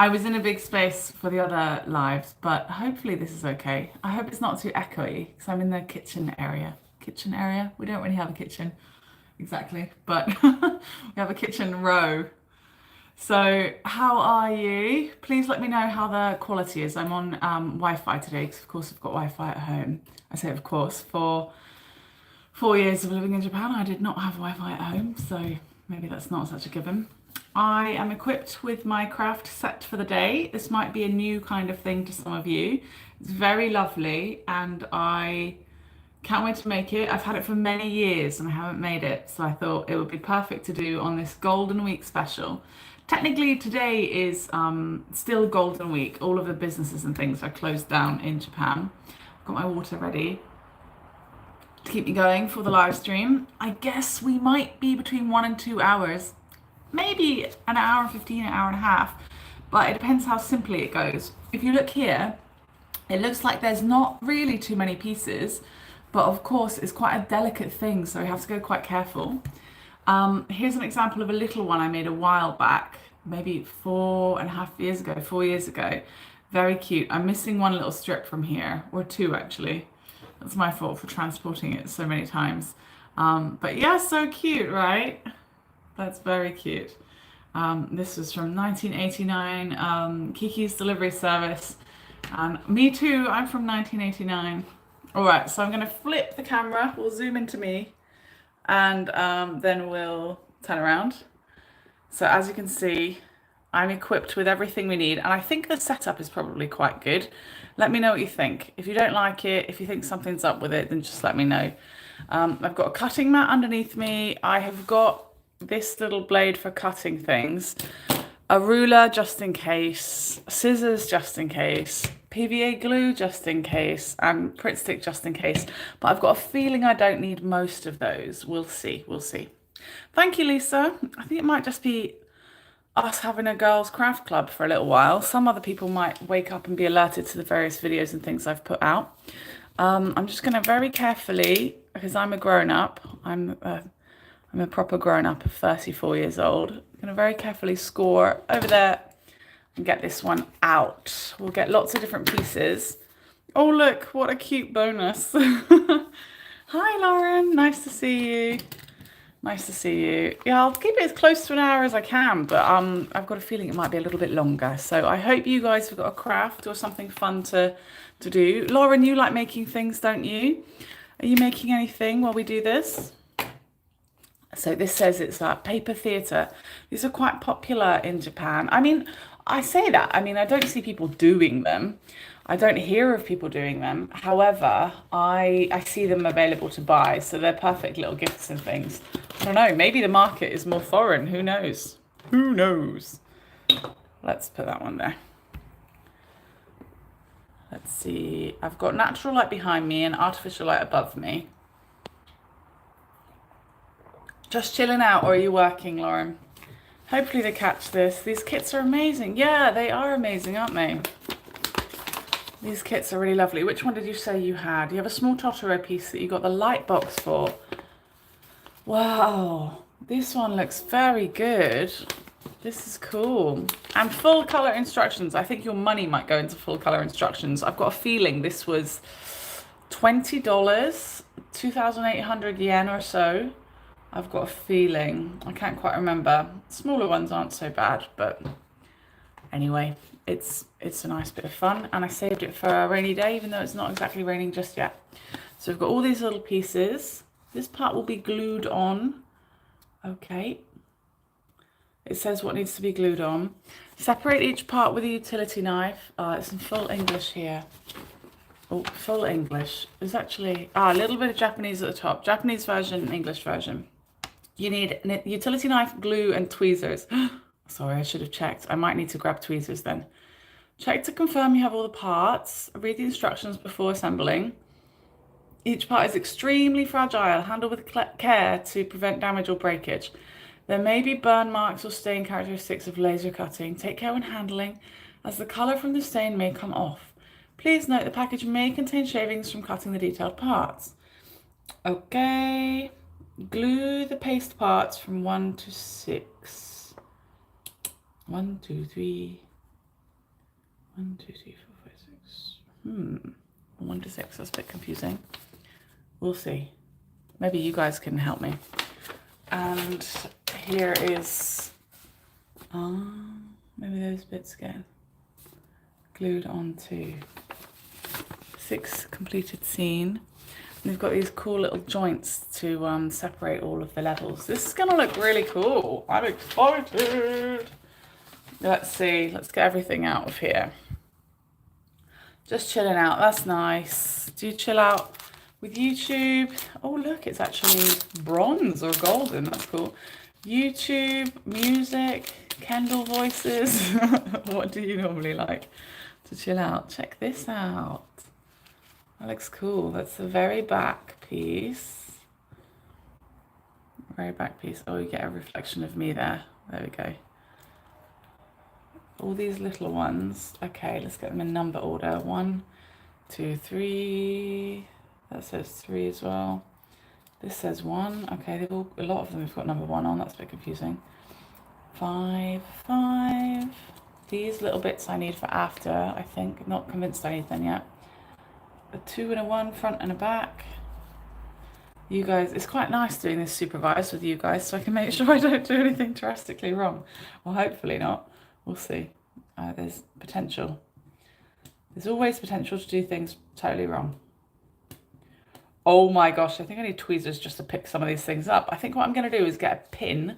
I was in a big space for the other lives, but hopefully this is okay. I hope it's not too echoey because I'm in the kitchen area. Kitchen area? We don't really have a kitchen exactly, but we have a kitchen row. So, how are you? Please let me know how the quality is. I'm on Wi-Fi today because, of course, I've got Wi-Fi at home. I say, of course, for 4 years of living in Japan, I did not have Wi-Fi at home, so maybe that's not such a given. I am equipped with my craft set for the day. This might be a new kind of thing to some of you. It's very lovely, and I can't wait to make it. I've had it for many years and I haven't made it, so I thought it would be perfect to do on this Golden Week special. Technically, today is still Golden Week. All of the businesses and things are closed down in Japan. I've got my water ready to keep me going for the live stream. I guess we might be between 1 and 2 hours, maybe an hour and 15, an hour and a half, but it depends how simply it goes. If you look here, it looks like there's not really too many pieces, but of course it's quite a delicate thing, so you have to go quite careful. Here's an example of a little one I made a while back, maybe 4.5 years ago, 4 years ago. Very cute. I'm missing one little strip from here, or two actually. That's my fault for transporting it so many times. But yeah, so cute, right? That's very cute. This was from 1989, Kiki's Delivery Service. And me too, I'm from 1989. All right, so I'm going to flip the camera. We'll zoom into me and then we'll turn around. So as you can see, I'm equipped with everything we need. And I think the setup is probably quite good. Let me know what you think. If you don't like it, if you think something's up with it, then just let me know. I've got a cutting mat underneath me. I have got this little blade for cutting things, a ruler just in case, scissors just in case, PVA glue just in case, and Pritt stick just in case. But I've got a feeling I don't need most of those. We'll see, we'll see. Thank you, Lisa. I think it might just be us having a girls' craft club for a little while. Some other people might wake up and be alerted to the various videos and things I've put out. I'm just going to very carefully, because I'm a grown-up, I'm a proper grown-up of 34 years old. I'm going to very carefully score over there and get this one out. We'll get lots of different pieces. Oh, look, what a cute bonus. Hi, Lauren. Nice to see you. Nice to see you. Yeah, I'll keep it as close to an hour as I can, but I've got a feeling it might be a little bit longer. So I hope you guys have got a craft or something fun to do. Lauren, you like making things, don't you? Are you making anything while we do this? So this says it's paper theatre. These are quite popular in Japan. I mean, I say that. I mean, I don't see people doing them. I don't hear of people doing them. However, I see them available to buy. So they're perfect little gifts and things. I don't know. Maybe the market is more foreign. Who knows? Who knows? Let's put that one there. Let's see. I've got natural light behind me and artificial light above me. Just chilling out, or are you working, Lauren? Hopefully they catch this. These kits are amazing. Yeah, they are amazing, aren't they? These kits are really lovely. Which one did you say you had? You have a small Totoro piece that you got the light box for. Wow, this one looks very good. This is cool. And full color instructions. I think your money might go into full color instructions. I've got a feeling this was $20, 2,800 yen or so. I've got a feeling. I can't quite remember. Smaller ones aren't so bad, but anyway, it's a nice bit of fun. And I saved it for a rainy day, even though it's not exactly raining just yet. So we've got all these little pieces. This part will be glued on. Okay. It says what needs to be glued on. Separate each part with a utility knife. It's in full English here. Oh, full English. There's actually a little bit of Japanese at the top. Japanese version, English version. You need a utility knife, glue, and tweezers. Sorry, I should have checked. I might need to grab tweezers then. Check to confirm you have all the parts. Read the instructions before assembling. Each part is extremely fragile. Handle with care to prevent damage or breakage. There may be burn marks or stain characteristics of laser cutting. Take care when handling, as the color from the stain may come off. Please note the package may contain shavings from cutting the detailed parts. Okay. Glue the paste parts from 1 to 6. 1, 2, 3, 1, 2, 3, 4, 5, 6. 1 to 6, that's a bit confusing. We'll see. Maybe you guys can help me. And here is, maybe those bits get glued onto 6 completed scene. And we've got these cool little joints to separate all of the levels. This is gonna look really cool. I'm excited. Let's see, let's get everything out of here. Just chilling out, that's nice. Do you chill out with YouTube? Oh look, it's actually bronze or golden, that's cool. YouTube, music, Kendall voices. What do you normally like to chill out? Check this out. That looks cool. That's the very back piece. Very back piece. Oh, you get a reflection of me there. There we go. All these little ones. Okay, let's get them in number order. 1, 2, 3. That says 3 as well. This says 1. Okay, they've all, a lot of them have got number 1 on. That's a bit confusing. 5, 5. These little bits I need for after, I think. Not convinced I need them yet. A 2 and a 1, front and a back. You guys, it's quite nice doing this supervised with you guys so I can make sure I don't do anything drastically wrong. Well, hopefully not. We'll see. There's potential. There's always potential to do things totally wrong. Oh my gosh, I think I need tweezers just to pick some of these things up. I think what I'm going to do is get a pin.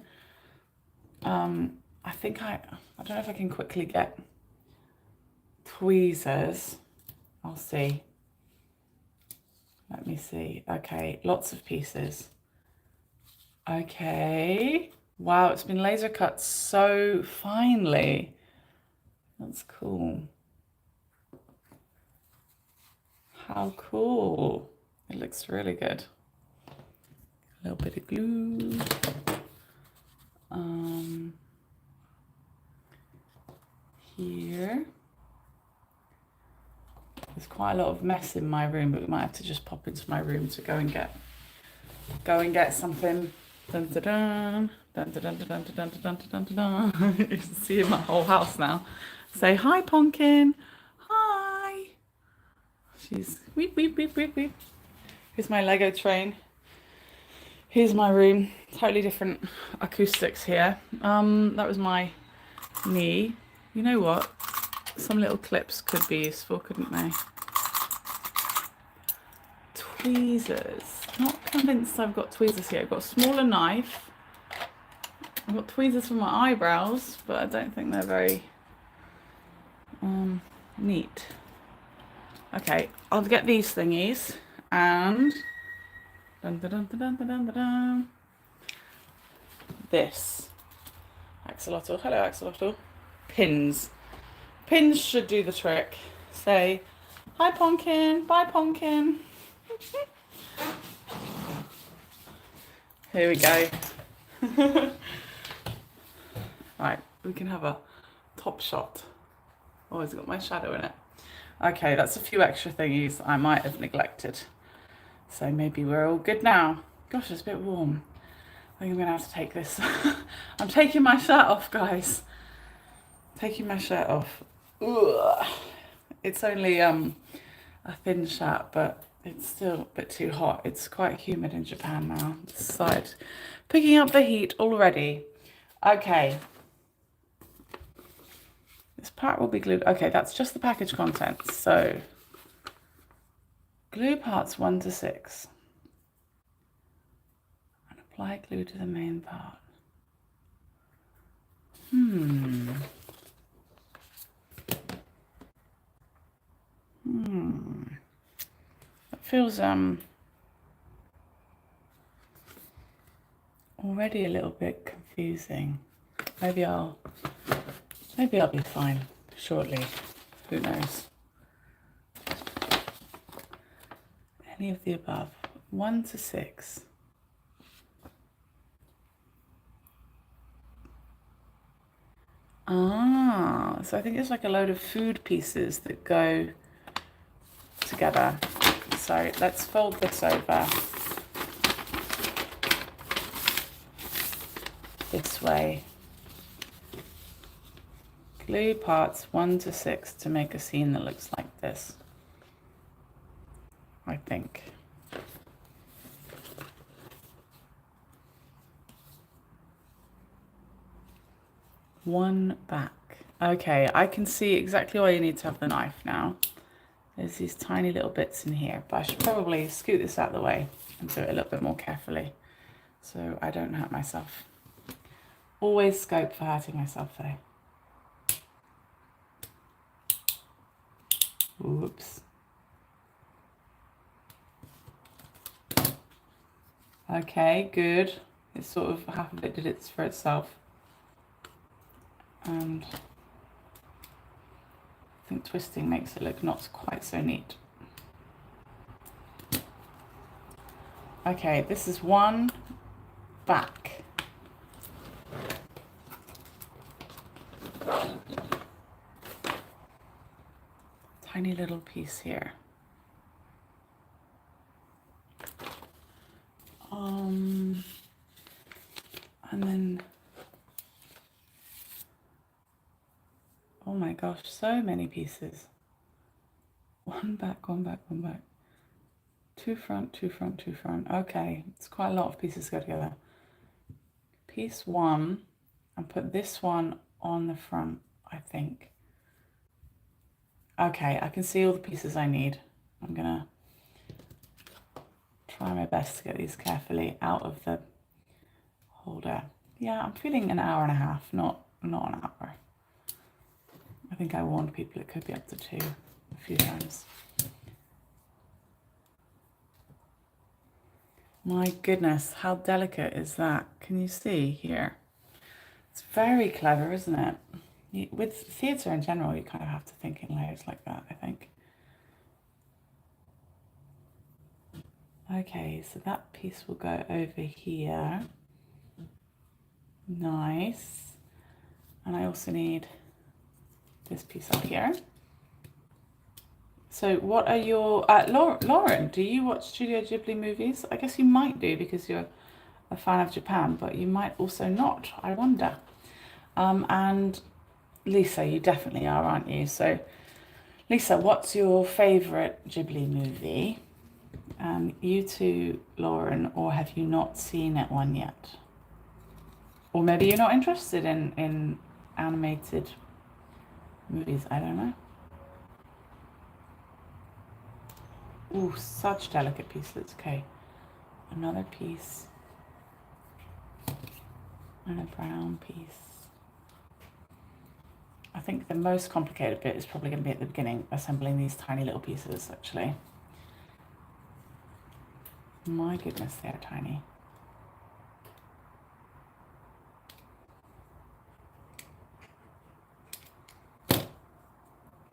I don't know if I can quickly get tweezers. I'll see. Let me see. Okay, lots of pieces. Okay. Wow, it's been laser cut so finely. That's cool. How cool. It looks really good. A little bit of glue. Here. There's quite a lot of mess in my room, but we might have to just pop into my room to go and get something. Dun dun dun dun dun dun dun dun dun dun dun. You can see my whole house now. Say hi, Pumpkin. Hi. She's weep weep weep weep weep. Here's my Lego train. Here's my room. Totally different acoustics here. That was my knee. You know what? Some little clips could be useful, couldn't they? Tweezers. Not convinced I've got tweezers here. I've got a smaller knife. I've got tweezers for my eyebrows, but I don't think they're very neat. Okay, I'll get these thingies and dun, dun, dun, dun, dun, dun, dun, dun. This. Axolotl. Hello, Axolotl. Pins. Pins should do the trick. Say, hi, Pumpkin. Bye, Pumpkin. Here we go. Right, we can have a top shot. Oh, it's got my shadow in it. Okay, that's a few extra thingies I might have neglected. So maybe we're all good now. Gosh, it's a bit warm. I think I'm gonna have to take this. I'm taking my shirt off, guys. Taking my shirt off. Ugh. It's only a thin shirt, but it's still a bit too hot. It's quite humid in Japan now. Decided picking up the heat already. Okay. This part will be glued. Okay, that's just the package contents. So glue parts 1 to 6. And apply glue to the main part. That feels already a little bit confusing. Maybe I'll be fine shortly. Who knows? Any of the above. 1 to 6. Ah, so I think it's like a load of food pieces that go together. So let's fold this over this way. Glue parts 1 to 6 to make a scene that looks like this, I think. One back. Okay, I can see exactly why you need to have the knife now. There's these tiny little bits in here, but I should probably scoot this out of the way and do it a little bit more carefully so I don't hurt myself. Always scope for hurting myself though. Whoops. Okay, good. It's sort of half of it did it for itself. And I think twisting makes it look not quite so neat. Okay, this is one back. Tiny little piece here. And then, oh my gosh, so many pieces. One back, one back, one back. Two front, two front, two front. Okay, it's quite a lot of pieces to go together. Piece one, and put this one on the front, I think. Okay, I can see all the pieces I need. I'm gonna try my best to get these carefully out of the holder. Yeah, I'm feeling an hour and a half, not an hour. I think I warned people it could be up to 2 a few times. My goodness, how delicate is that? Can you see here? It's very clever, isn't it? With theatre in general, you kind of have to think in layers like that, I think. Okay, so that piece will go over here. Nice. And I also need this piece up here. So what are your... Lauren, do you watch Studio Ghibli movies? I guess you might do because you're a fan of Japan, but you might also not, I wonder. And Lisa, you definitely are, aren't you? So Lisa, what's your favourite Ghibli movie? You too, Lauren, or have you not seen it one yet? Or maybe you're not interested in animated movies, I don't know. Ooh, such delicate pieces. Okay, another piece. And a brown piece. I think the most complicated bit is probably going to be at the beginning, assembling these tiny little pieces, actually. My goodness, they're tiny.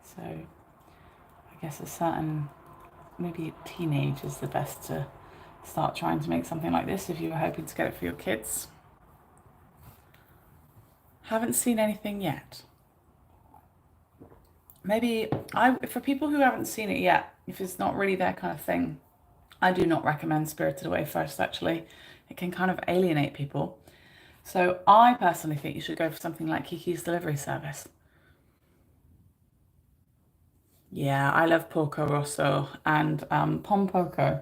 So, I guess a certain, maybe teenage is the best to start trying to make something like this if you were hoping to get it for your kids. Haven't seen anything yet. Maybe, for people who haven't seen it yet, if it's not really their kind of thing, I do not recommend Spirited Away first, actually. It can kind of alienate people. So I personally think you should go for something like Kiki's Delivery Service. Yeah, I love Porco Rosso and Pom Poco.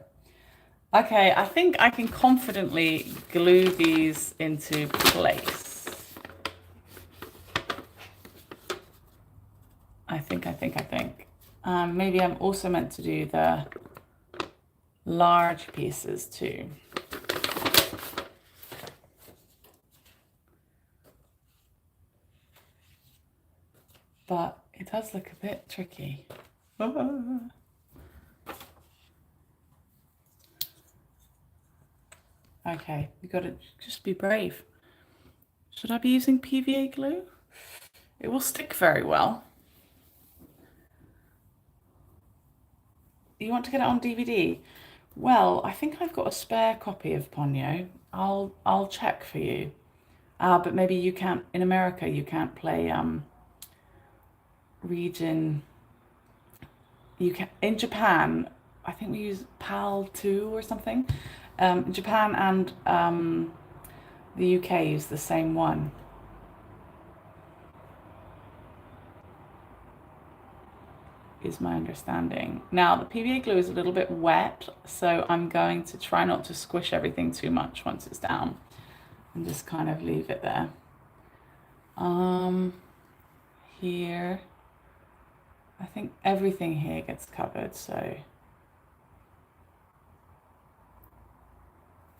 Okay, I think I can confidently glue these into place. I think. Maybe I'm also meant to do the large pieces too. But it does look a bit tricky. Okay, you got to just be brave. Should I be using PVA glue? It will stick very well. You want to get it on DVD? Well, I think I've got a spare copy of Ponyo. I'll check for you. But maybe you can't, in America, you can't play region. You can in Japan. I think we use PAL 2 or something. Japan and the UK use the same one. is my understanding. Now, the PVA glue is a little bit wet, so I'm going to try not to squish everything too much once it's down and just kind of leave it there. Here, I think everything here gets covered, so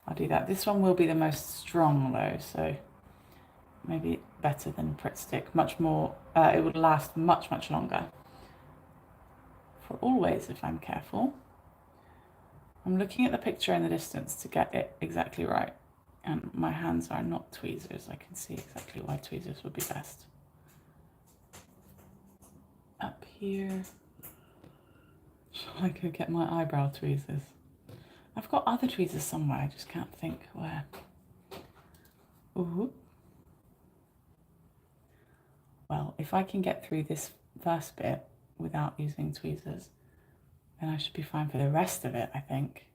I'll do that. This one will be the most strong though, so maybe better than Pritt Stick. Much more, it would last much, much longer. For always, if I'm careful. I'm looking at the picture in the distance to get it exactly right. And my hands are not tweezers. I can see exactly why tweezers would be best. Up here. Shall I go get my eyebrow tweezers? I've got other tweezers somewhere, I just can't think where. Ooh. Well, if I can get through this first bit without using tweezers, then I should be fine for the rest of it, I think.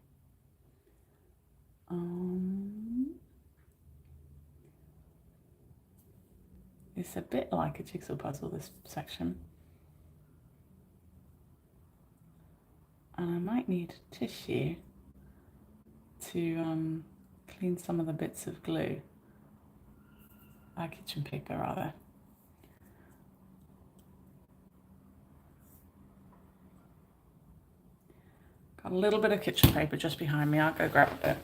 It's a bit like a jigsaw puzzle, this section. And I might need tissue to clean some of the bits of glue. Kitchen paper, rather. Got a little bit of kitchen paper just behind me. I'll go grab a bit.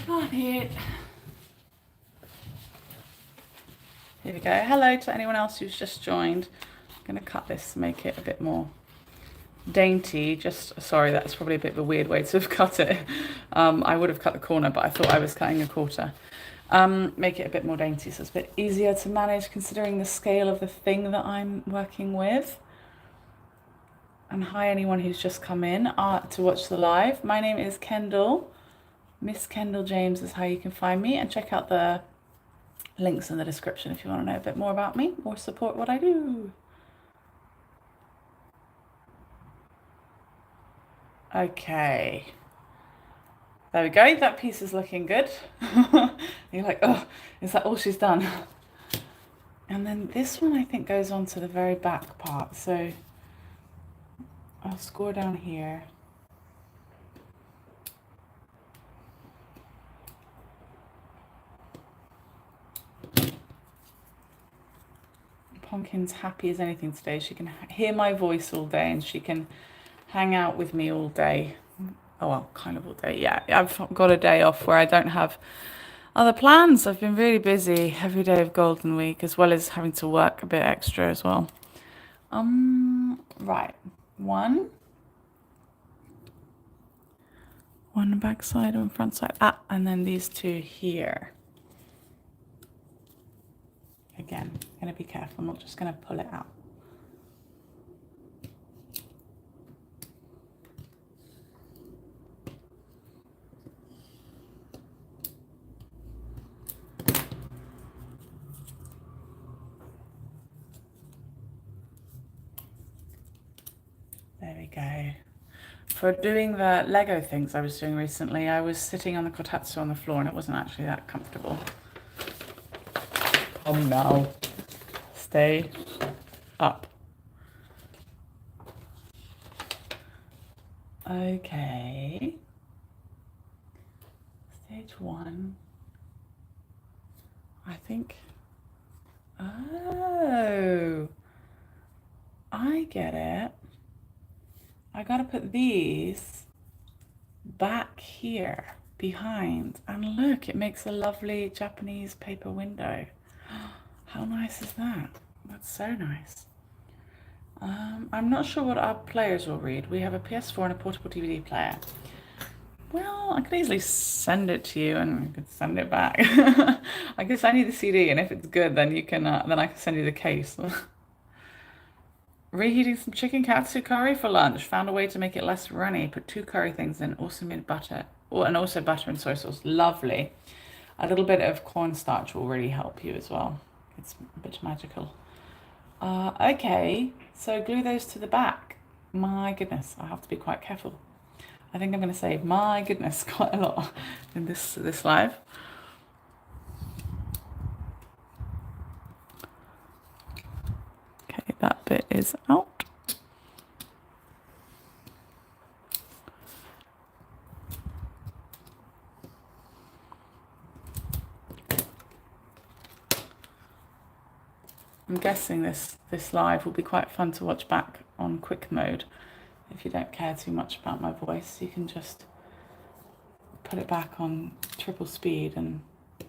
Got it. Here we go. Hello to anyone else who's just joined. I'm going to cut this to make it a bit more dainty. Just, sorry, that's probably a bit of a weird way to have cut it. I would have cut the corner, but I thought I was cutting a quarter. Make it a bit more dainty so it's a bit easier to manage considering the scale of the thing that I'm working with. And hi anyone who's just come in to watch the live. My name is Kendall. Miss Kendall James is how you can find me, and check out the links in the description if you want to know a bit more about me or support what I do. Okay. There we go, that piece is looking good. You're like, oh, is that all she's done? And then this one I think goes on to the very back part. So I'll score down here. Pumpkin's happy as anything today. She can hear my voice all day and she can hang out with me all day. Oh, well, kind of all day. Yeah, I've got a day off where I don't have other plans. I've been really busy every day of Golden Week, as well as having to work a bit extra as well. Right. One back side, one front side. And then these two here. Again, I'm going to be careful. I'm not just going to pull it out. There we go. For doing the Lego things I was doing recently, I was sitting on the kotatsu on the floor and it wasn't actually that comfortable. Now. Stay up. Okay. Stage one. I think. Oh. I get it. I gotta put these back here behind. And look, it makes a lovely Japanese paper window. How nice is that? That's so nice. I'm not sure what our players will read. We have a PS4 and a portable DVD player. Well, I could easily send it to you and you could send it back. I could send you the CD, and if it's good, then you can. Then I can send you the case. Reheating some chicken katsu curry for lunch. Found a way to make it less runny. Put 2 curry things in. Also made butter. And also butter and soy sauce. Lovely. A little bit of cornstarch will really help you as well. It's a bit magical. Okay, so glue those to the back. My goodness, I have to be quite careful. I think I'm going to save, my goodness, quite a lot in this live. Okay, that bit is out. I'm guessing this live will be quite fun to watch back on quick mode. If you don't care too much about my voice, you can just put it back on triple speed and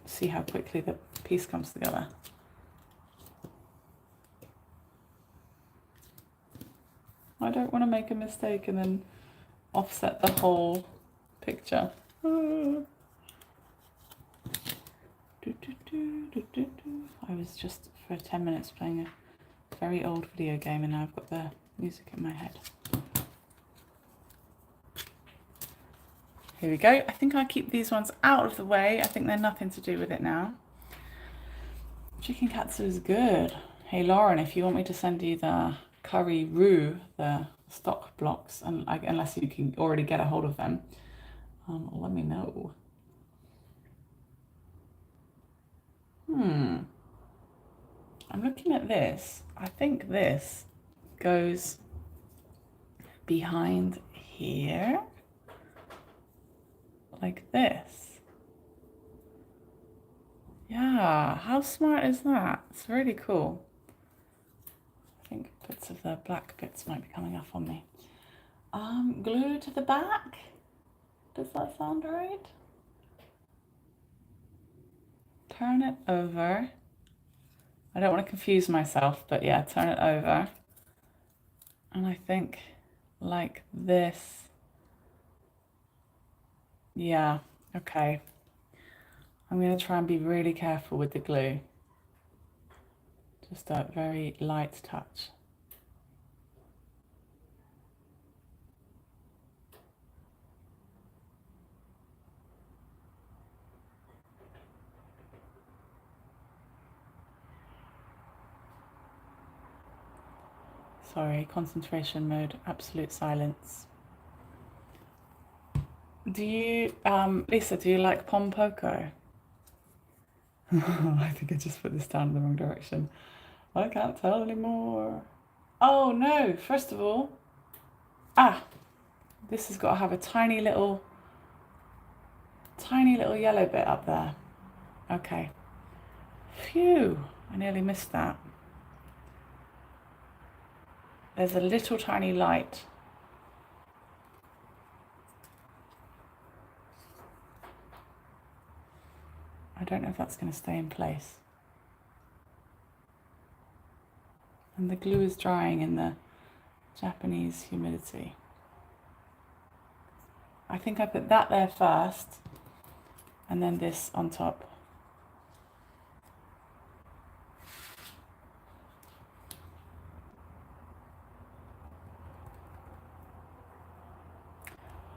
see how quickly the piece comes together. I don't want to make a mistake and then offset the whole picture. I was just for 10 minutes playing a very old video game and now I've got the music in my head. Here we go. I think I'll keep these ones out of the way. I think they're nothing to do with it now. Chicken katsu is good. Hey Lauren, if you want me to send you the curry roux, the stock blocks, and unless you can already get a hold of them, let me know. I'm looking at this. I think this goes behind here, like this. Yeah, how smart is that? It's really cool. I think bits of the black bits might be coming off on me. Glue to the back. Does that sound right? Turn it over. I don't want to confuse myself, but yeah, turn it over. And I think like this. Yeah, okay. I'm going to try and be really careful with the glue. Just a very light touch. Sorry, concentration mode, absolute silence. Do you, Lisa, do you like Pom Poko? I think I just put this down in the wrong direction. I can't tell anymore. Oh no, first of all, this has got to have a tiny little yellow bit up there. Okay. Phew, I nearly missed that. There's a little tiny light. I don't know if that's going to stay in place. And the glue is drying in the Japanese humidity. I think I put that there first and then this on top.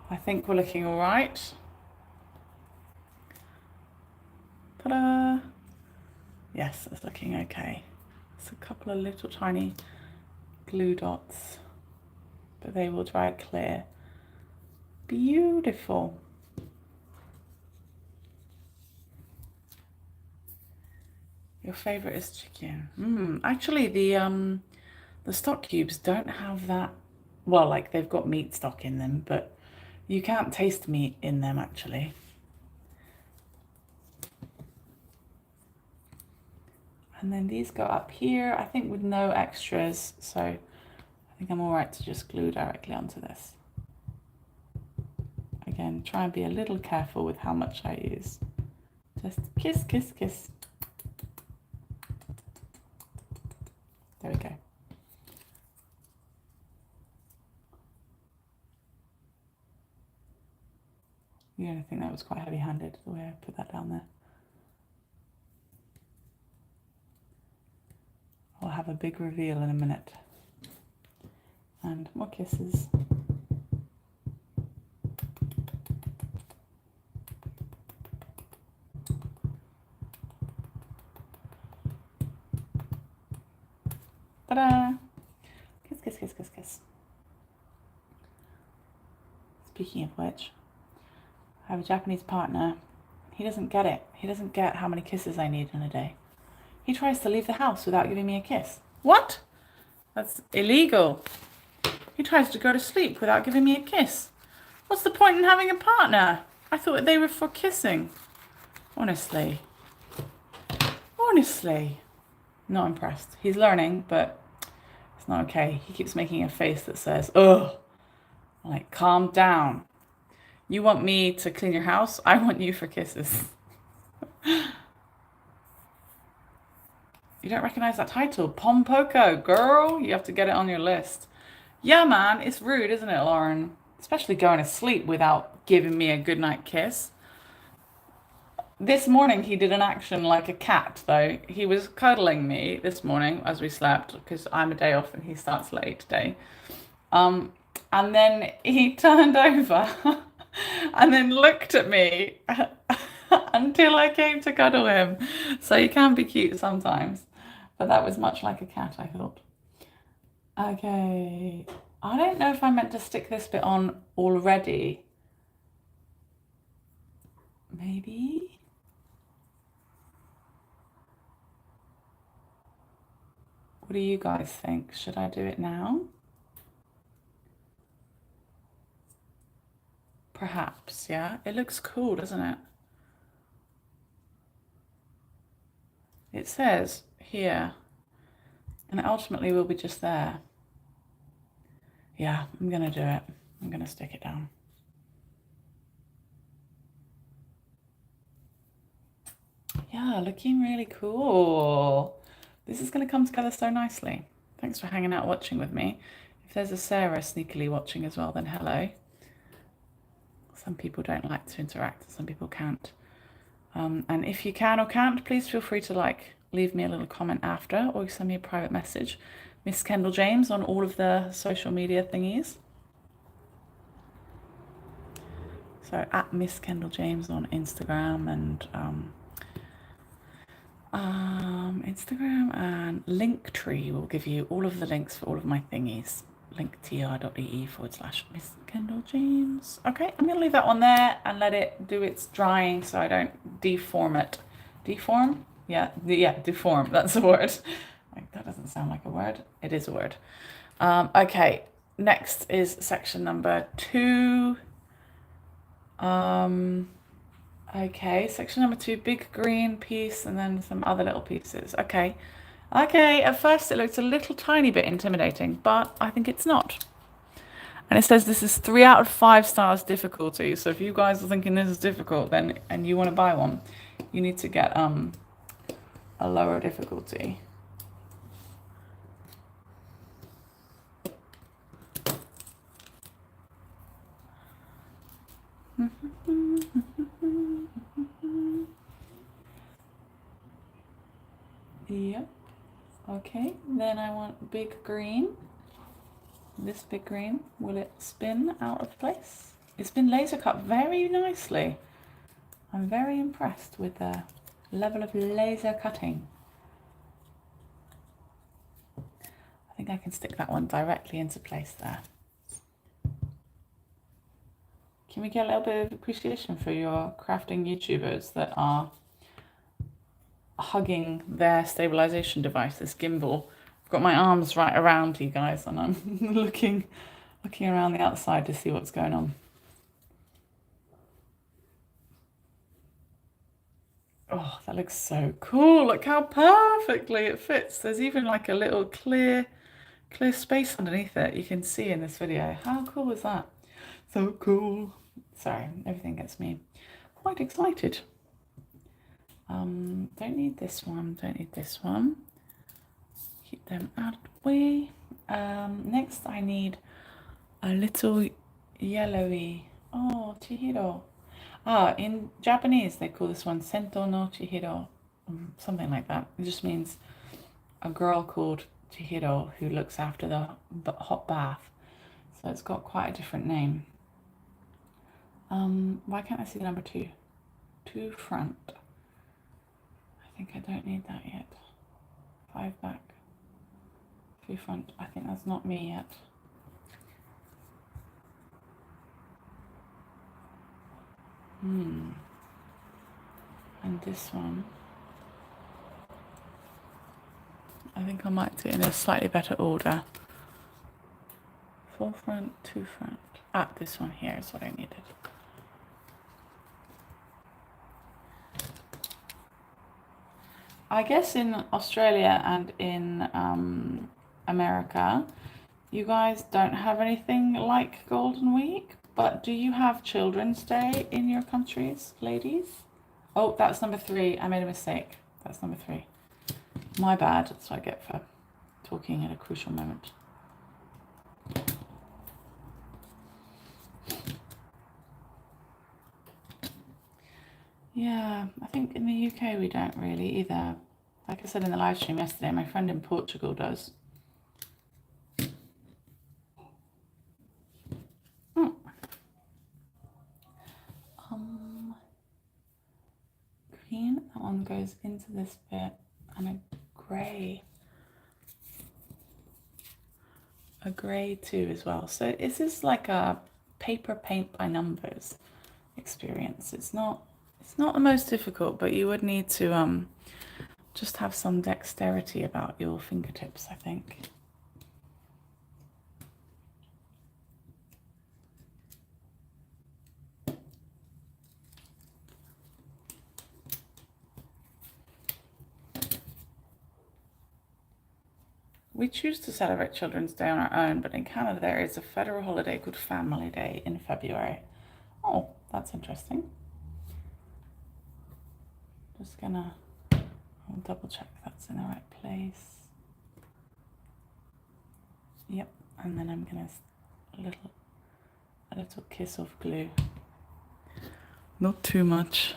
I think we're looking all right. Ta-da! Yes, it's looking okay. It's a couple of little tiny glue dots, but they will dry clear. Beautiful. Your favorite is chicken. Actually, the stock cubes don't have that. Well, like they've got meat stock in them, but you can't taste meat in them actually. And then these go up here, I think with no extras, so I think I'm all right to just glue directly onto this. Again, try and be a little careful with how much I use. Just kiss, kiss, kiss. There we go. Yeah, I think that was quite heavy-handed, the way I put that down there. I'll have a big reveal in a minute. And more kisses. Ta-da! Kiss, kiss, kiss, kiss, kiss. It's Speaking of which, I have a Japanese partner. He doesn't get it. He doesn't get how many kisses I need in a day. He tries to leave the house without giving me a kiss. What? That's illegal. He tries to go to sleep without giving me a kiss. What's the point in having a partner? I thought they were for kissing. Honestly. Honestly. Not impressed. He's learning, but it's not okay. He keeps making a face that says, ugh. I'm like, calm down. You want me to clean your house? I want you for kisses. You don't recognize that title? Pompoko, girl. You have to get it on your list. Yeah, man. It's rude, isn't it, Lauren? Especially going to sleep without giving me a goodnight kiss. This morning he did an action like a cat, though. He was cuddling me this morning as we slept, because I'm a day off and he starts late today. And then he turned over and then looked at me until I came to cuddle him. So he can be cute sometimes. But that was much like a cat, I thought. Okay. I don't know if I meant to stick this bit on already. Maybe? What do you guys think? Should I do it now? Perhaps, yeah. It looks cool, doesn't it? It says here, and it ultimately will be just there. Yeah, I'm gonna do it. I'm gonna stick it down. Yeah, looking really cool. This is gonna come together so nicely. Thanks for hanging out watching with me. If there's a Sarah sneakily watching as well, then hello. Some people don't like to interact, some people can't. And if you can or can't, please feel free to leave me a little comment after, or send me a private message. Miss Kendall James on all of the social media thingies. So at Miss Kendall James on Instagram and Instagram, and Linktree will give you all of the links for all of my thingies. linktr.ee/Miss Kendall James. Okay, I'm gonna leave that one there and let it do its drying so I don't deform it. Deform? Yeah, deform. That's a word. That doesn't sound like a word. It is a word. Okay, next is section number 2. Okay, section number 2, big green piece and then some other little pieces. Okay, at first it looks a little tiny bit intimidating, but I think it's not. And it says this is 3 out of 5 stars difficulty. So if you guys are thinking this is difficult, then and you want to buy one, you need to get a lower difficulty. Yep. Okay, then I want big green. This big green, will it spin out of place? It's been laser cut very nicely. I'm very impressed with the level of laser cutting. I think I can stick that one directly into place there. Can we get a little bit of appreciation for your crafting YouTubers that are hugging their stabilization device, this gimbal? I've got my arms right around you guys and I'm looking around the outside to see what's going on. Oh, that looks so cool. Look how perfectly it fits. There's even like a little clear space underneath it you can see in this video. How cool is that? So cool. Sorry, everything gets me quite excited. Don't need this one, don't need this one. Keep them out of the way. Next I need a little yellowy, oh, Chihiro. In Japanese they call this one Sento no Chihiro, something like that. It just means a girl called Chihiro who looks after the hot bath. So it's got quite a different name. Why can't I see the number 2? 2 front. I think I don't need that yet. 5 back. 2 front. I think that's not me yet. And this one, I think I might do it in a slightly better order. 4 front, 2 front. This one here is what I needed. I guess in Australia and in America, you guys don't have anything like Golden Week, but do you have Children's Day in your countries, ladies? Oh, that's number 3. I made a mistake. That's number 3. My bad. That's what I get for talking at a crucial moment. Yeah, I think in the UK we don't really either. Like I said in the live stream yesterday, my friend in Portugal does. Green, that one goes into this bit, and a grey too as well. So this is like a paper paint by numbers experience. It's not the most difficult, but you would need to just have some dexterity about your fingertips, I think. We choose to celebrate Children's Day on our own, but in Canada there is a federal holiday called Family Day in February. Oh, that's interesting. Just gonna, I'll double check that's in the right place. Yep, and then I'm gonna a little kiss of glue. Not too much.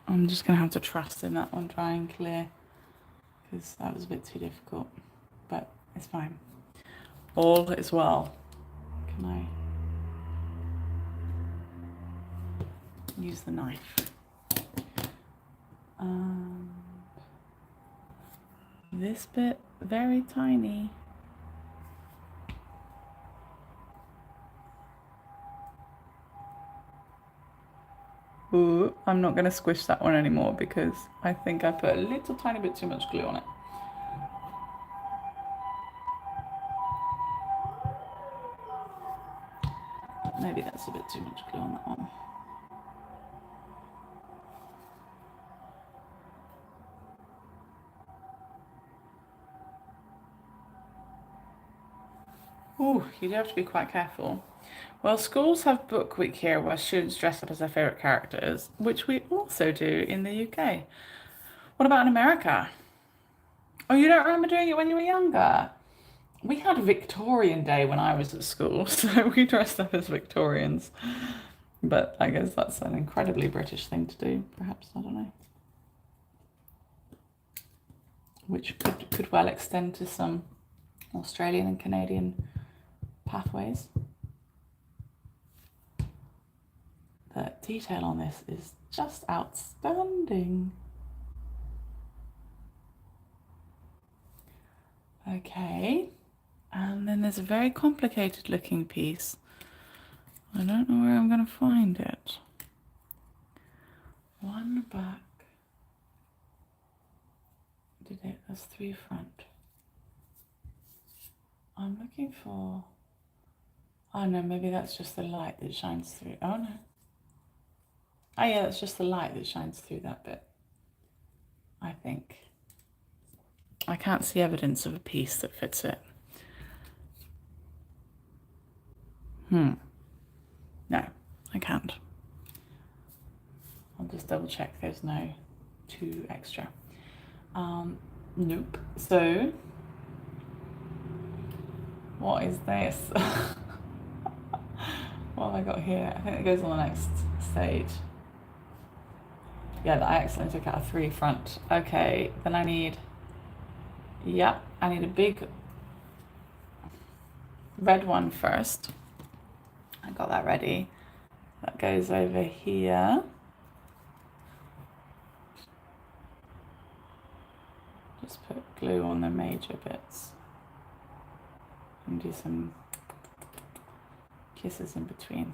I'm just gonna have to trust in that one drying clear, because that was a bit too difficult, but it's fine. All is well. Can I use the knife? This bit, very tiny. Ooh, I'm not going to squish that one anymore because I think I put a little tiny bit too much glue on it. Maybe that's a bit too much glue on that one. Ooh, you do have to be quite careful. Well, schools have book week here where students dress up as their favourite characters, which we also do in the UK. What about in America? Oh, you don't remember doing it when you were younger? We had Victorian Day when I was at school, so we dressed up as Victorians. But I guess that's an incredibly British thing to do, perhaps, I don't know. Which could well extend to some Australian and Canadian pathways. The detail on this is just outstanding. Okay, and then there's a very complicated looking piece. I don't know where I'm going to find it. One back. That's 3 front. I'm looking for... Oh no, maybe that's just the light that shines through. Oh no. Oh yeah, that's just the light that shines through that bit, I think. I can't see evidence of a piece that fits it. No, I can't. I'll just double check there's no 2 extra. Nope. So, what is this? What have I got here? I think it goes on the next stage. Yeah, I accidentally took out a 3 front. Okay, then I need... Yep, I need a big red one first. I got that ready. That goes over here. Just put glue on the major bits. and do some kisses in between.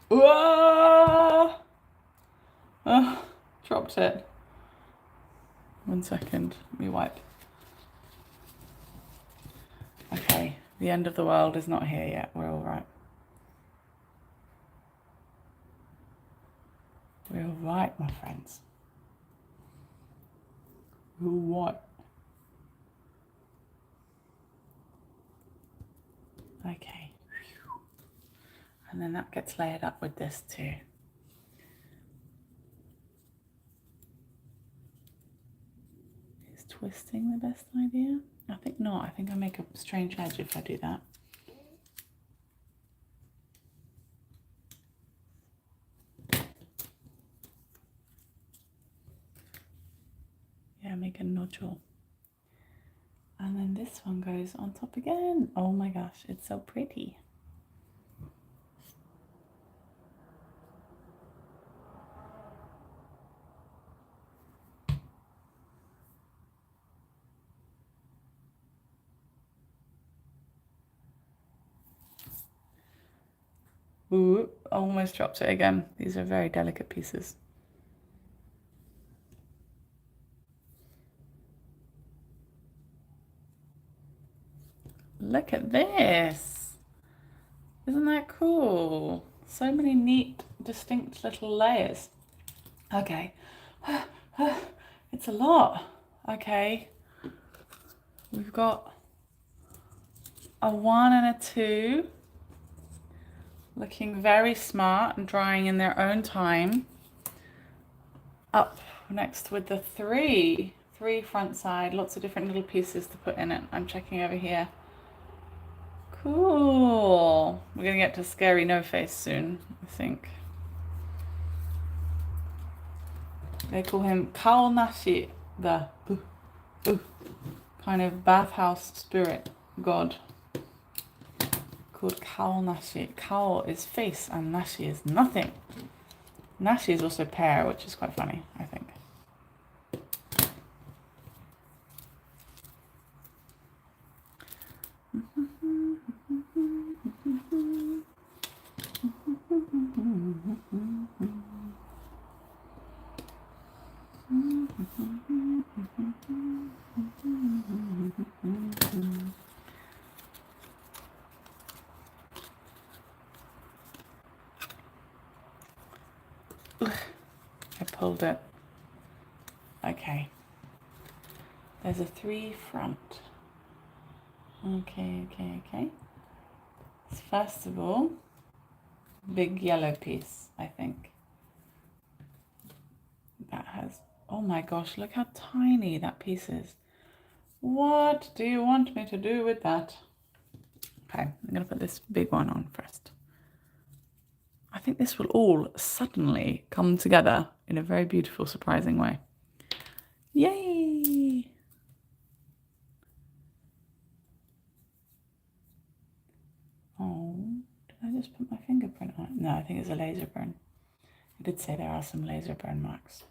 Whoa! Oh, dropped it. 1 second, let me wipe. Okay, the end of the world is not here yet. We're all right. We're all right, my friends. We're all right. Okay. And then that gets layered up with this too. Is twisting the best idea? I think not. I think I make a strange edge if I do that. Yeah, make a nodule. And then this one goes on top again. Oh my gosh, it's so pretty. Ooh, almost dropped it again. These are very delicate pieces. Look at this. Isn't that cool? So many neat, distinct little layers. Okay. It's a lot. Okay. We've got a 1 and a 2. Looking very smart and drying in their own time. Up next with the 3 front side, lots of different little pieces to put in it. I'm checking over here. Cool. We're gonna get to scary no face soon, I think. They call him Kaonashi, the kind of bathhouse spirit god. Called Kaonashi. Kao is face and Nashi is nothing. Nashi is also pear, which is quite funny, I think. I pulled it. Okay. There's a 3 front. Okay. First of all, big yellow piece, I think. That has, oh my gosh, look how tiny that piece is. What do you want me to do with that? Okay, I'm gonna put this big one on first. I think this will all suddenly come together in a very beautiful, surprising way. Yay! Oh, did I just put my fingerprint on it? No, I think it's a laser burn. I did say there are some laser burn marks.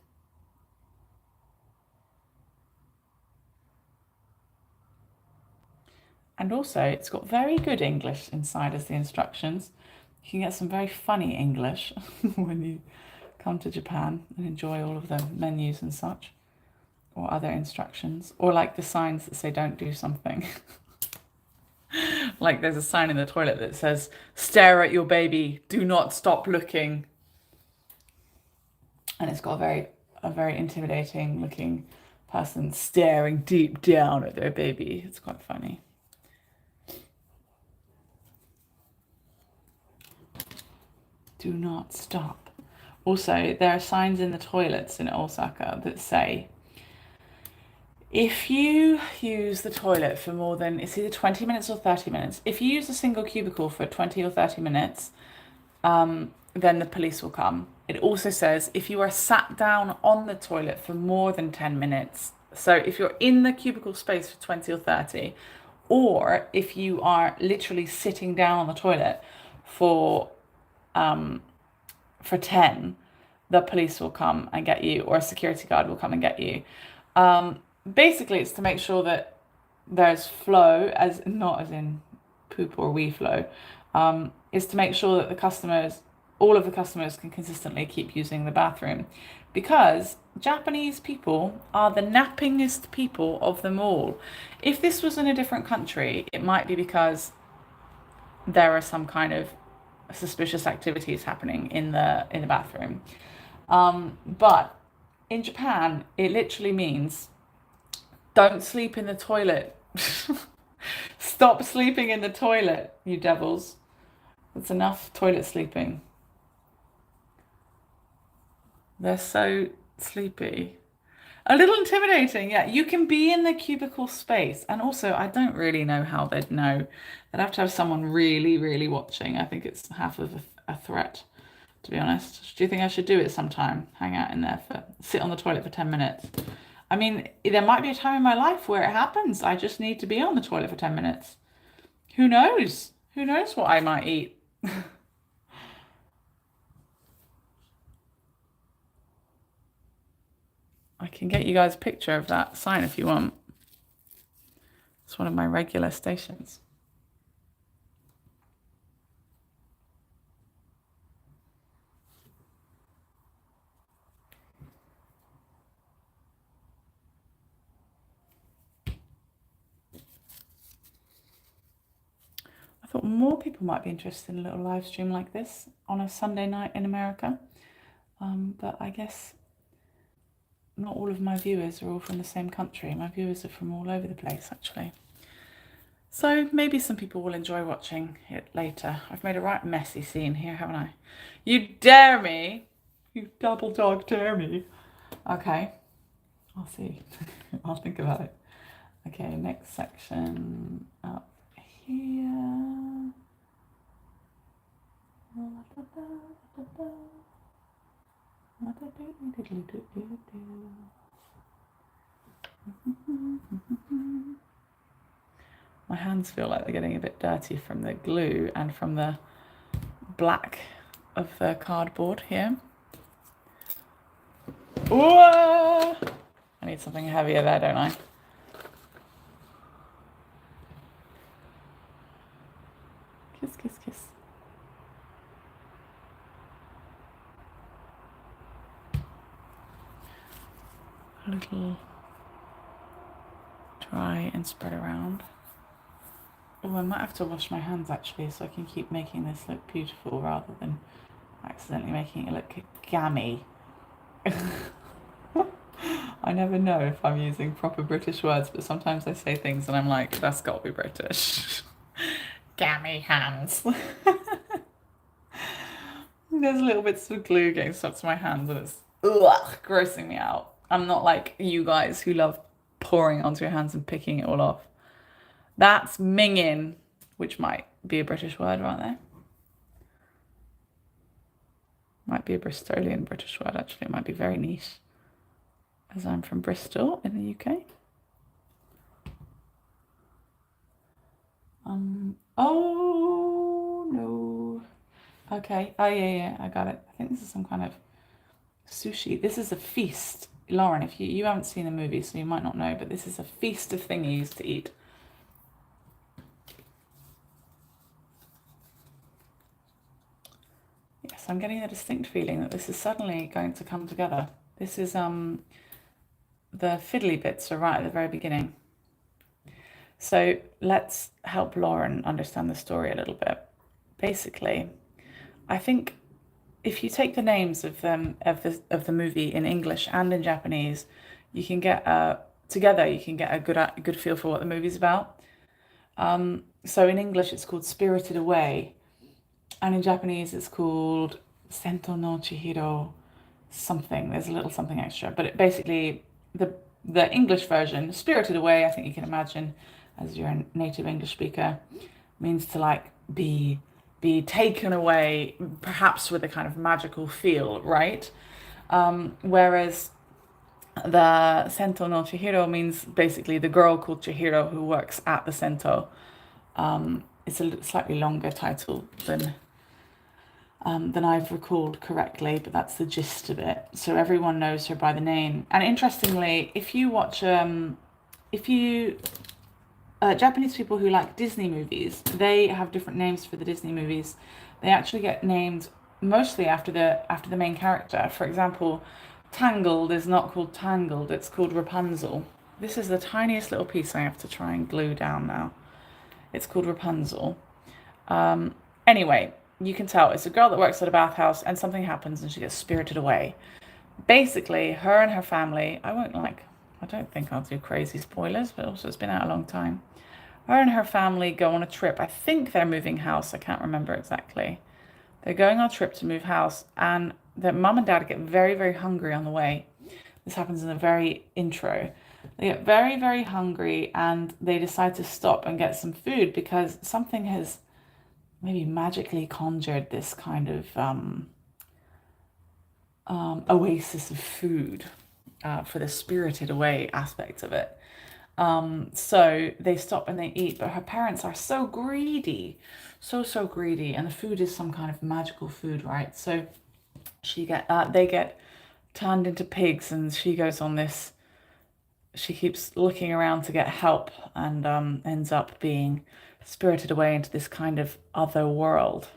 And also, it's got very good English inside as the instructions. You can get some very funny English when you come to Japan and enjoy all of the menus and such, or other instructions, or like the signs that say don't do something. Like there's a sign in the toilet that says, stare at your baby, do not stop looking. And it's got a very intimidating looking person staring deep down at their baby. It's quite funny. Do not stop. Also, there are signs in the toilets in Osaka that say, if you use the toilet for more than, it's either 20 minutes or 30 minutes. If you use a single cubicle for 20 or 30 minutes, then the police will come. It also says if you are sat down on the toilet for more than 10 minutes, so if you're in the cubicle space for 20 or 30, or if you are literally sitting down on the toilet for 10, the police will come and get you, or a security guard will come and get you. Basically, it's to make sure that there's flow, as not as in poop or wee flow, is to make sure that all of the customers can consistently keep using the bathroom. Because Japanese people are the nappingest people of them all. If this was in a different country, it might be because there are some kind of suspicious activities happening in the bathroom. But in Japan, it literally means don't sleep in the toilet. Stop sleeping in the toilet, you devils. That's enough toilet sleeping. They're so sleepy. A little intimidating, yeah. You can be in the cubicle space. And also, I don't really know how they'd know. They'd have to have someone really, really watching. I think it's half of a threat, to be honest. Do you think I should do it sometime? Hang out in there sit on the toilet for 10 minutes. I mean, there might be a time in my life where it happens. I just need to be on the toilet for 10 minutes. Who knows? Who knows what I might eat? I can get you guys a picture of that sign if you want. It's one of my regular stations. I thought more people might be interested in a little live stream like this on a Sunday night in America. But I guess not all of my viewers are all from the same country. My viewers are from all over the place, actually. So maybe some people will enjoy watching it later. I've made a right messy scene here, haven't I? You dare me? You double dog dare me? Okay, I'll see. I'll think about it. Okay, next section up here. My hands feel like they're getting a bit dirty from the glue and from the black of the cardboard here. Whoa! I need something heavier there, don't I? Kiss, kiss, kiss. A little dry and spread around. Oh, I might have to wash my hands actually so I can keep making this look beautiful rather than accidentally making it look gammy. I never know if I'm using proper British words, but sometimes I say things and I'm like, that's got to be British. Gammy hands. There's little bits of glue getting stuck to my hands and it's grossing me out. I'm not like you guys who love pouring onto your hands and picking it all off. That's minging, which might be a British word right there. Might be a Bristolian British word, actually. It might be very niche, as I'm from Bristol in the UK. Oh, no. Okay. Oh, yeah, I got it. I think this is some kind of sushi. This is a feast. Lauren, if you haven't seen the movie, so you might not know, but this is a feast of thingies to eat. Yes, I'm getting a distinct feeling that this is suddenly going to come together. This is, the fiddly bits are right at the very beginning. So let's help Lauren understand the story a little bit. Basically, I think if you take the names of the movie in English and in Japanese, you can get together. You can get a good feel for what the movie's about. So in English, it's called Spirited Away, and in Japanese, it's called Sento no Chihiro something. There's a little something extra, but basically the English version, Spirited Away, I think you can imagine, as you're a native English speaker, means to like be taken away, perhaps with a kind of magical feel, right? Whereas the Sento no Chihiro means basically the girl called Chihiro who works at the Sento. It's a slightly longer title than than I've recalled correctly, but that's the gist of it. So everyone knows her by the name. And interestingly, if you watch, if you Japanese people who like Disney movies, they have different names for the Disney movies. They actually get named mostly after the main character. For example, Tangled is not called Tangled, it's called Rapunzel. This is the tiniest little piece I have to try and glue down now. It's called Rapunzel. Anyway, you can tell it's a girl that works at a bathhouse and something happens and she gets spirited away. Basically, her and her family, I don't think I'll do crazy spoilers, but also it's been out a long time. Her and her family go on a trip. I think they're moving house. I can't remember exactly. They're going on a trip to move house, and their mum and dad get very, very hungry on the way. This happens in the very intro. They get very, very hungry, and they decide to stop and get some food because something has maybe magically conjured this kind of oasis of food for the spirited away aspect of it. So they stop and they eat, but her parents are so greedy, so greedy, and the food is some kind of magical food, right? So they get turned into pigs, and she goes on this. She keeps looking around to get help, and ends up being spirited away into this kind of other world,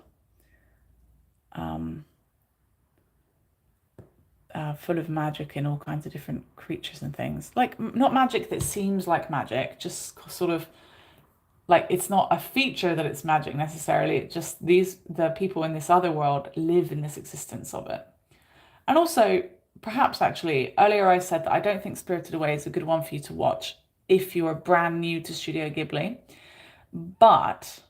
full of magic and all kinds of different creatures and things. Like, not magic that seems like magic, just sort of like it's not a feature that it's magic necessarily. It just the people in this other world live in this existence of it. And also, perhaps actually, earlier I said that I don't think Spirited Away is a good one for you to watch if you're brand new to Studio Ghibli. But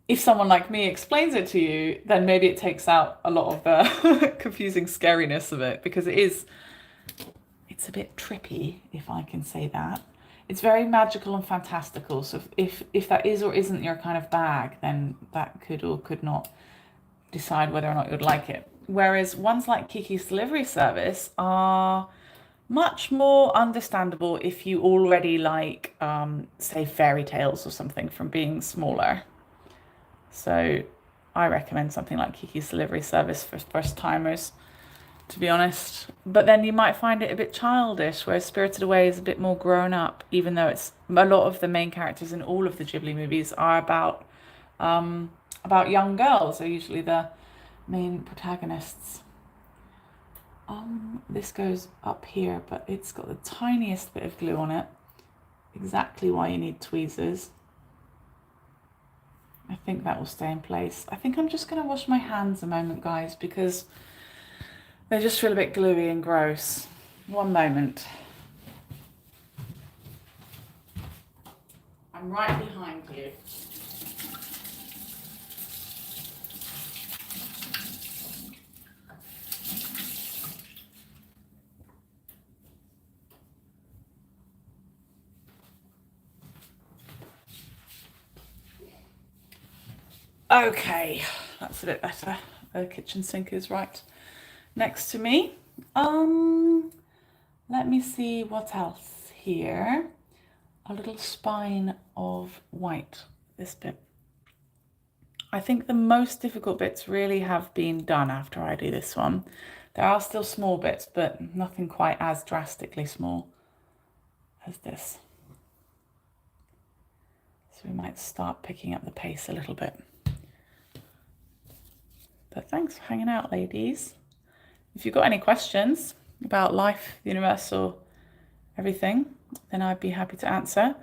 if someone like me explains it to you, then maybe it takes out a lot of the confusing scariness of it, because it's a bit trippy, if I can say that. It's very magical and fantastical. So if that is or isn't your kind of bag, then that could or could not decide whether or not you'd like it. Whereas ones like Kiki's Delivery Service are much more understandable if you already like, say, fairy tales or something from being smaller. So I recommend something like Kiki's Delivery Service for first timers, to be honest. But then you might find it a bit childish, whereas Spirited Away is a bit more grown up, even though it's a lot of the main characters in all of the Ghibli movies are about young girls, are usually the main protagonists. This goes up here, but it's got the tiniest bit of glue on it. Exactly why you need tweezers. I think that will stay in place. I think I'm just going to wash my hands a moment, guys, because they just feel a bit gluey and gross. One moment. I'm right behind you. Okay, that's a bit better. The kitchen sink is right next to me. Let me see what else here. A little spine of white, this bit. I think the most difficult bits really have been done after I do this one. There are still small bits, but nothing quite as drastically small as this. So we might start picking up the pace a little bit. But thanks for hanging out, ladies. If you've got any questions about life, the universe, or everything, then I'd be happy to answer.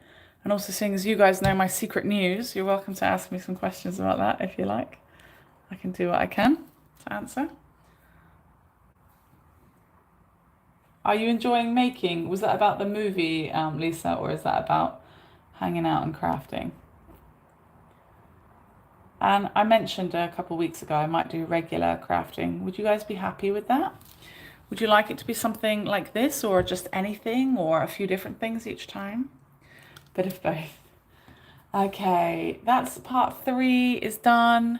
And also, seeing as you guys know my secret news, you're welcome to ask me some questions about that if you like. I can do what I can to answer. Are you enjoying making? Was that about the movie, Lisa, or is that about hanging out and crafting? And I mentioned a couple of weeks ago I might do regular crafting. Would you guys be happy with that? Would you like it to be something like this, or just anything, or a few different things each time? Bit of both. Okay, that's part 3 is done.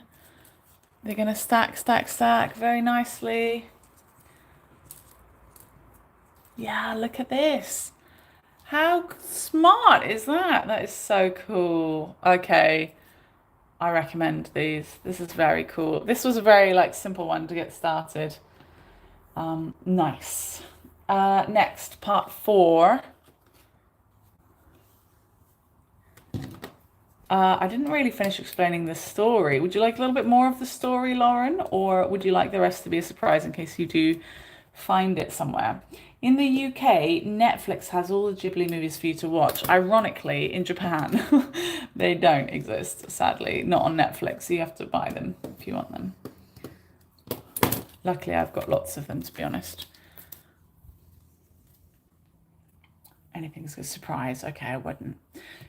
They're going to stack very nicely. Yeah, look at this. How smart is that? That is so cool. Okay. I recommend these. This is very cool. This was a very like simple one to get started. Nice. Next, part 4. I didn't really finish explaining the story. Would you like a little bit more of the story, Lauren? Or would you like the rest to be a surprise in case you do find it somewhere? In the UK, Netflix has all the Ghibli movies for you to watch. Ironically, in Japan, they don't exist, sadly. Not on Netflix. You have to buy them if you want them. Luckily, I've got lots of them, to be honest. Anything's a surprise. Okay, I wouldn't.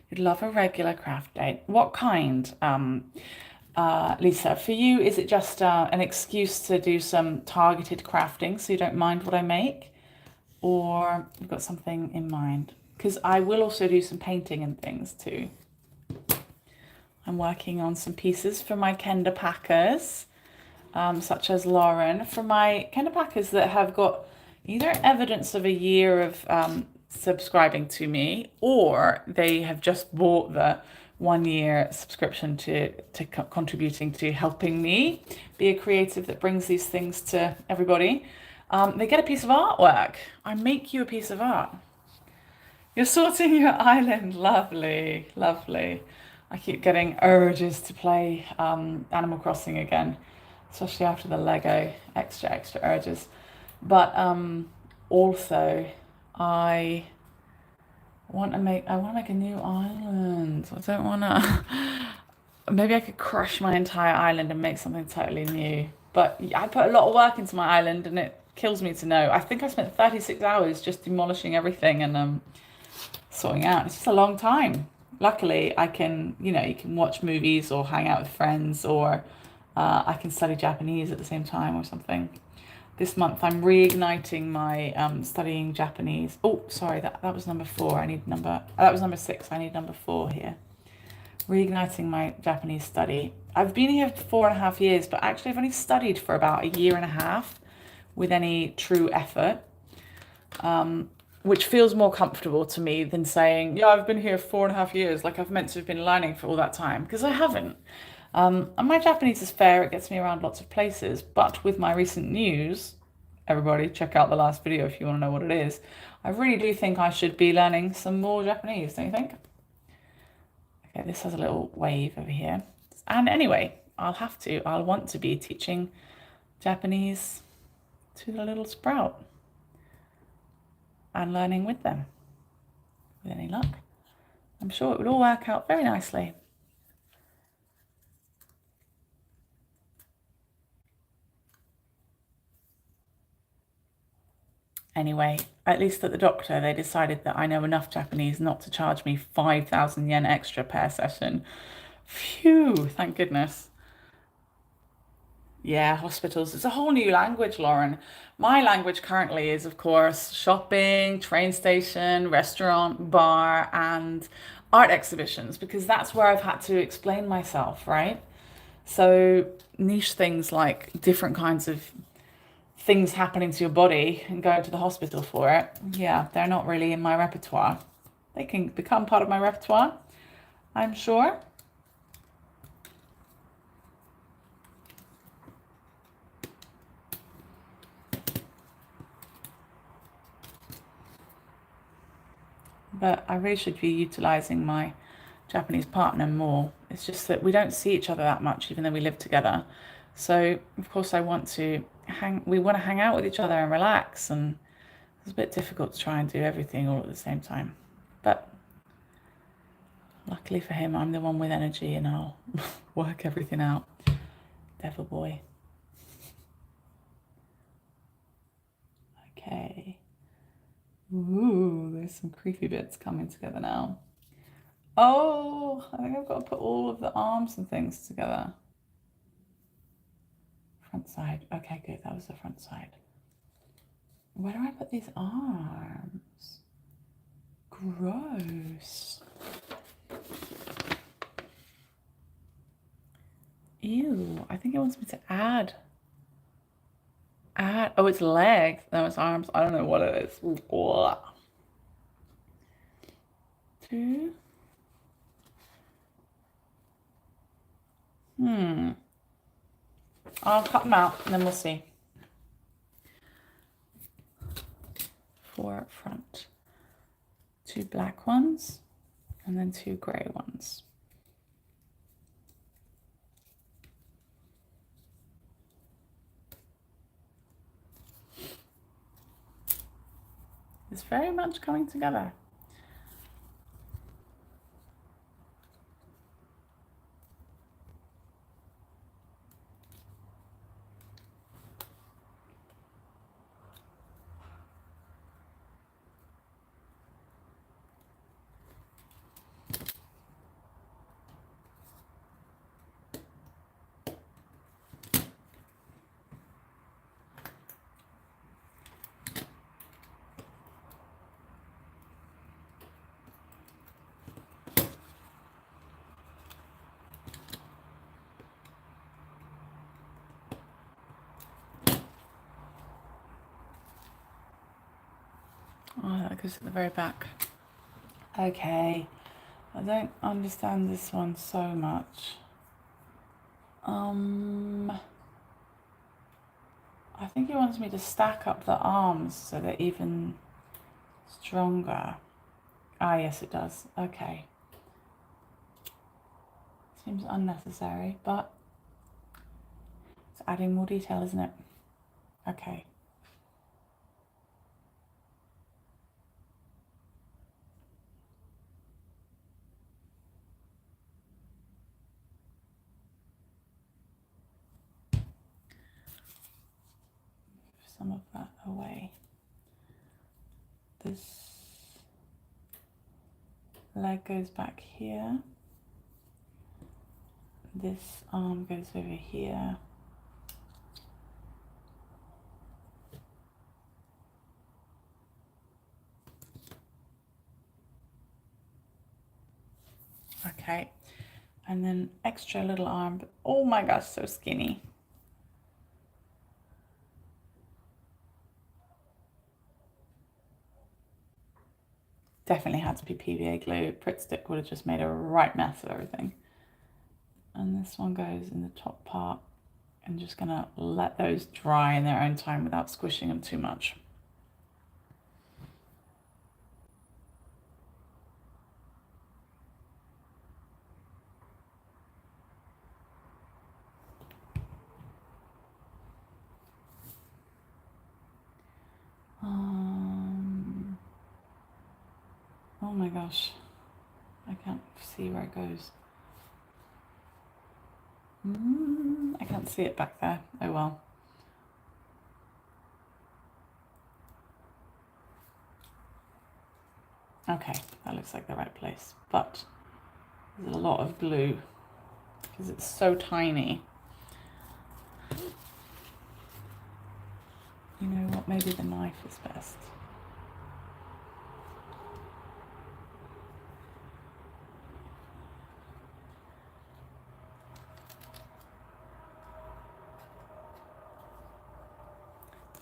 You'd love a regular craft date. What kind, Lisa? For you, is it just an excuse to do some targeted crafting so you don't mind what I make? Or you've got something in mind? Because I will also do some painting and things too. I'm working on some pieces for my Kenda Packers, such as Lauren. For my Kenda Packers that have got either evidence of a year of subscribing to me, or they have just bought the 1 year subscription to contributing to helping me be a creative that brings these things to everybody. They get a piece of artwork. I make you a piece of art. You're sorting your island. Lovely, lovely. I keep getting urges to play Animal Crossing again, especially after the Lego. Extra urges. But also, I want to make a new island. I don't want to. Maybe I could crush my entire island and make something totally new. But I put a lot of work into my island, and it kills me to know. I think I spent 36 hours just demolishing everything and sorting out. It's just a long time. Luckily, I can, you can watch movies or hang out with friends, or I can study Japanese at the same time or something. This month I'm reigniting my studying Japanese. Oh, sorry, that was number 4. That was number 6. I need number 4 here. Reigniting my Japanese study. I've been here for 4.5 years, but actually I've only studied for about 1.5 years with any true effort, which feels more comfortable to me than saying, yeah, I've been here 4.5 years, like I've meant to have been learning for all that time, because I haven't. And my Japanese is fair, it gets me around lots of places, but with my recent news, everybody check out the last video if you want to know what it is, I really do think I should be learning some more Japanese, don't you think? Okay, this has a little wave over here. And anyway, I'll want to be teaching Japanese to the little sprout and learning with them. With any luck, I'm sure it would all work out very nicely. Anyway, at least at the doctor, they decided that I know enough Japanese not to charge me 5,000 yen extra per session. Phew, thank goodness. Yeah, hospitals. It's a whole new language, Lauren. My language currently is, of course, shopping, train station, restaurant, bar, and art exhibitions, because that's where I've had to explain myself, right? So niche things like different kinds of things happening to your body and going to the hospital for it, yeah, they're not really in my repertoire. They can become part of my repertoire, I'm sure. But I really should be utilizing my Japanese partner more. It's just that we don't see each other that much, even though we live together. So of course we want to hang out with each other and relax, and it's a bit difficult to try and do everything all at the same time. But luckily for him, I'm the one with energy and I'll work everything out. Devil boy. Okay. Ooh, there's some creepy bits coming together now. Oh, I think I've got to put all of the arms and things together. Front side. Okay, good. That was the front side. Where do I put these arms? Gross. Ew, I think it wants me to add. Oh, it's legs. No, it's arms. I don't know what it is. Ugh. 2. I'll cut them out and then we'll see. 4 up front. 2 black ones and then 2 grey ones. It's very much coming together. Oh, that goes to the very back. Okay, I don't understand this one so much. I think he wants me to stack up the arms so they're even stronger. Ah, yes, it does. Okay. Seems unnecessary, but it's adding more detail, isn't it? Okay. Some of that away. This leg goes back here. This arm goes over here. Okay, and then extra little arm, but oh my gosh, so skinny. Definitely had to be PVA glue. Pritt stick would have just made a right mess of everything. And this one goes in the top part. I'm just gonna let those dry in their own time without squishing them too much. Oh my gosh, I can't see where it goes. I can't see it back there. Oh well. Okay, that looks like the right place, but there's a lot of glue because it's so tiny. You know what, maybe the knife is best.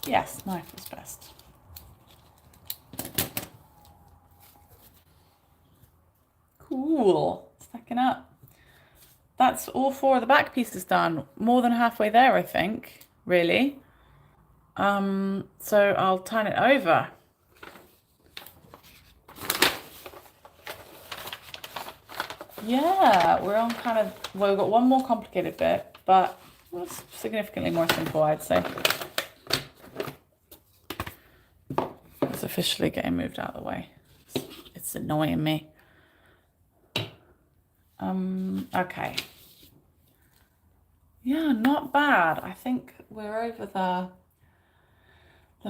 Yes, knife is best. Cool, stacking up. That's all 4 of the back pieces done. More than halfway there, I think, really. So I'll turn it over. Yeah, we're on kind of, well, we've got one more complicated bit, but it's significantly more simple, I'd say. It's officially getting moved out of the way. It's annoying me. Okay. Yeah, not bad. I think we're over the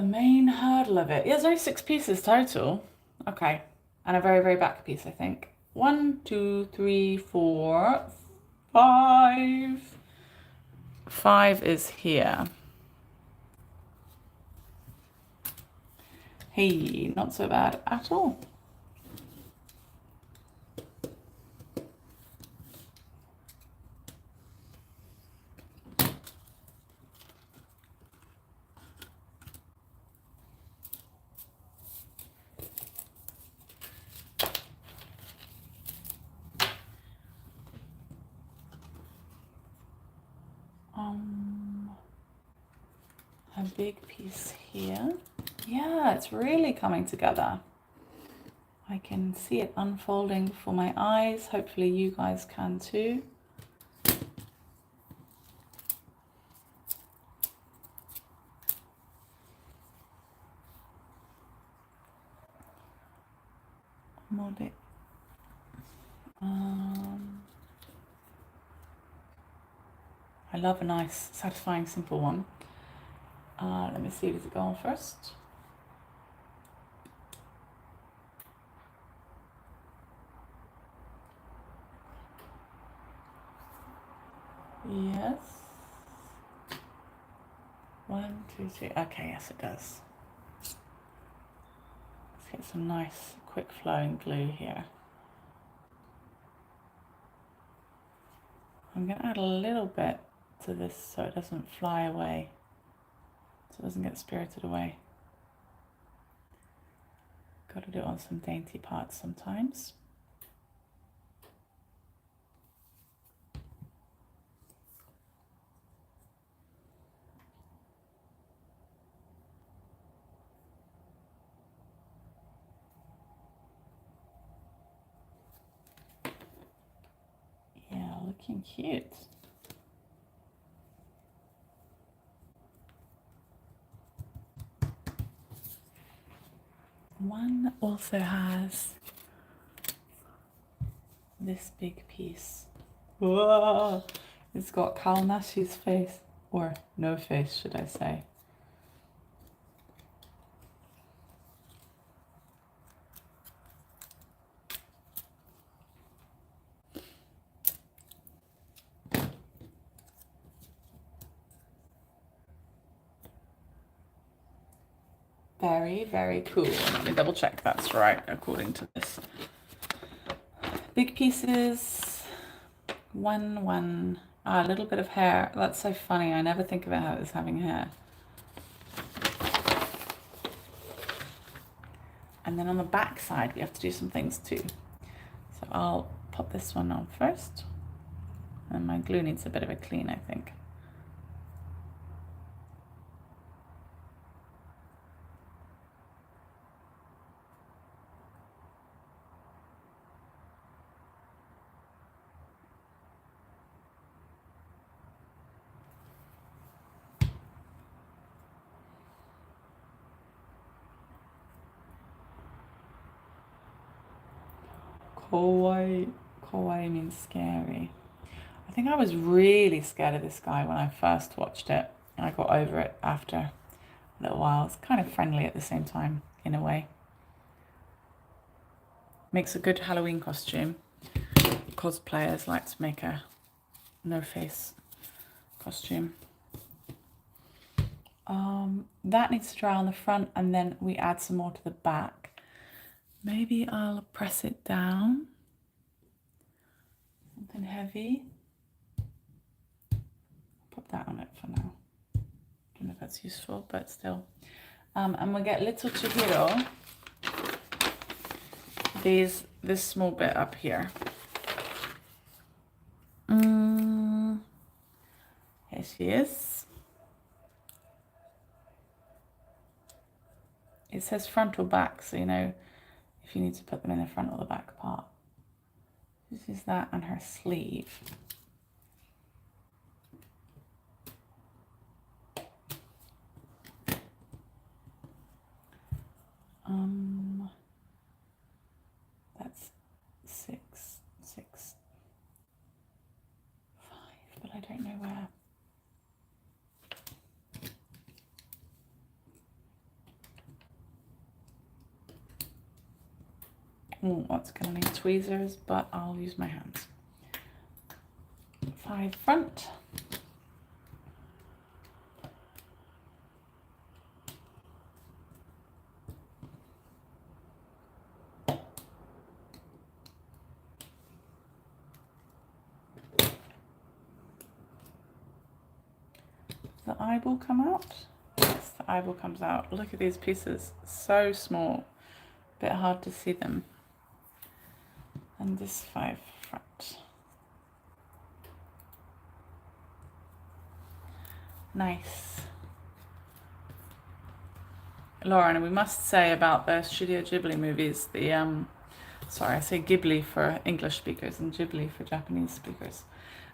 main hurdle of it. Yeah, there's only 6 pieces total. Okay. And a very, very back piece, I think. 1, 2, 3, 4, 5. 5 is here. Hey, not so bad at all. big piece here. Yeah, it's really coming together. I can see it unfolding before my eyes. Hopefully you guys can too. I love a nice, satisfying, simple one. Let me see, does it go on first? Yes. 1, 2, 3. Okay, yes, it does. Let's get some nice, quick flowing glue here. I'm going to add a little bit to this so it doesn't fly away, so it doesn't get spirited away. Got to do it on some dainty parts sometimes. Yeah, looking cute. One also has this big piece. Whoa! It's got Kalnashi's face, or no face, should I say. Very, very cool. Let me double check that's right according to this. Big pieces. One. Ah, a little bit of hair. That's so funny. I never think about it as having hair. And then on the back side, we have to do some things too. So I'll pop this one on first. And my glue needs a bit of a clean, I think. Kawaii. Kawaii means scary. I think I was really scared of this guy when I first watched it. And I got over it after a little while. It's kind of friendly at the same time, in a way. Makes a good Halloween costume. Cosplayers like to make a no-face costume. That needs to dry on the front, and then we add some more to the back. Maybe I'll press it down. Something heavy. Put that on it for now. Don't know if that's useful, but still. And we'll get little Chihiro. This small bit up here. Here she is. It says front or back, so you know if you need to put them in the front or the back part. This is that and her sleeve. That's 6, 6, 5, but I don't know where. Oh, that's gonna need tweezers, but I'll use my hands. 5 front. The eyeball come out? Yes, the eyeball comes out. Look at these pieces, so small, a bit hard to see them. And this 5 front. Nice. Lauren, and we must say about the Studio Ghibli movies, sorry, I say Ghibli for English speakers and Ghibli for Japanese speakers.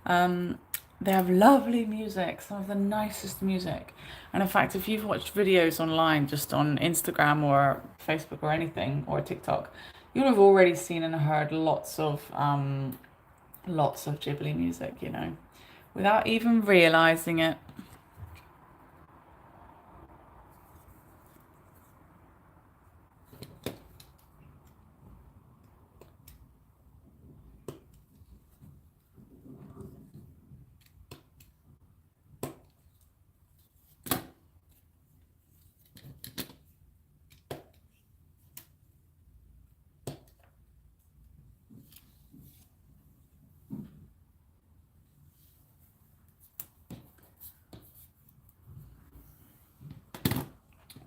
Um, they have lovely music, some of the nicest music. And in fact, if you've watched videos online, just on Instagram or Facebook or anything, or TikTok, you'll have already seen and heard lots of Ghibli music, without even realizing it.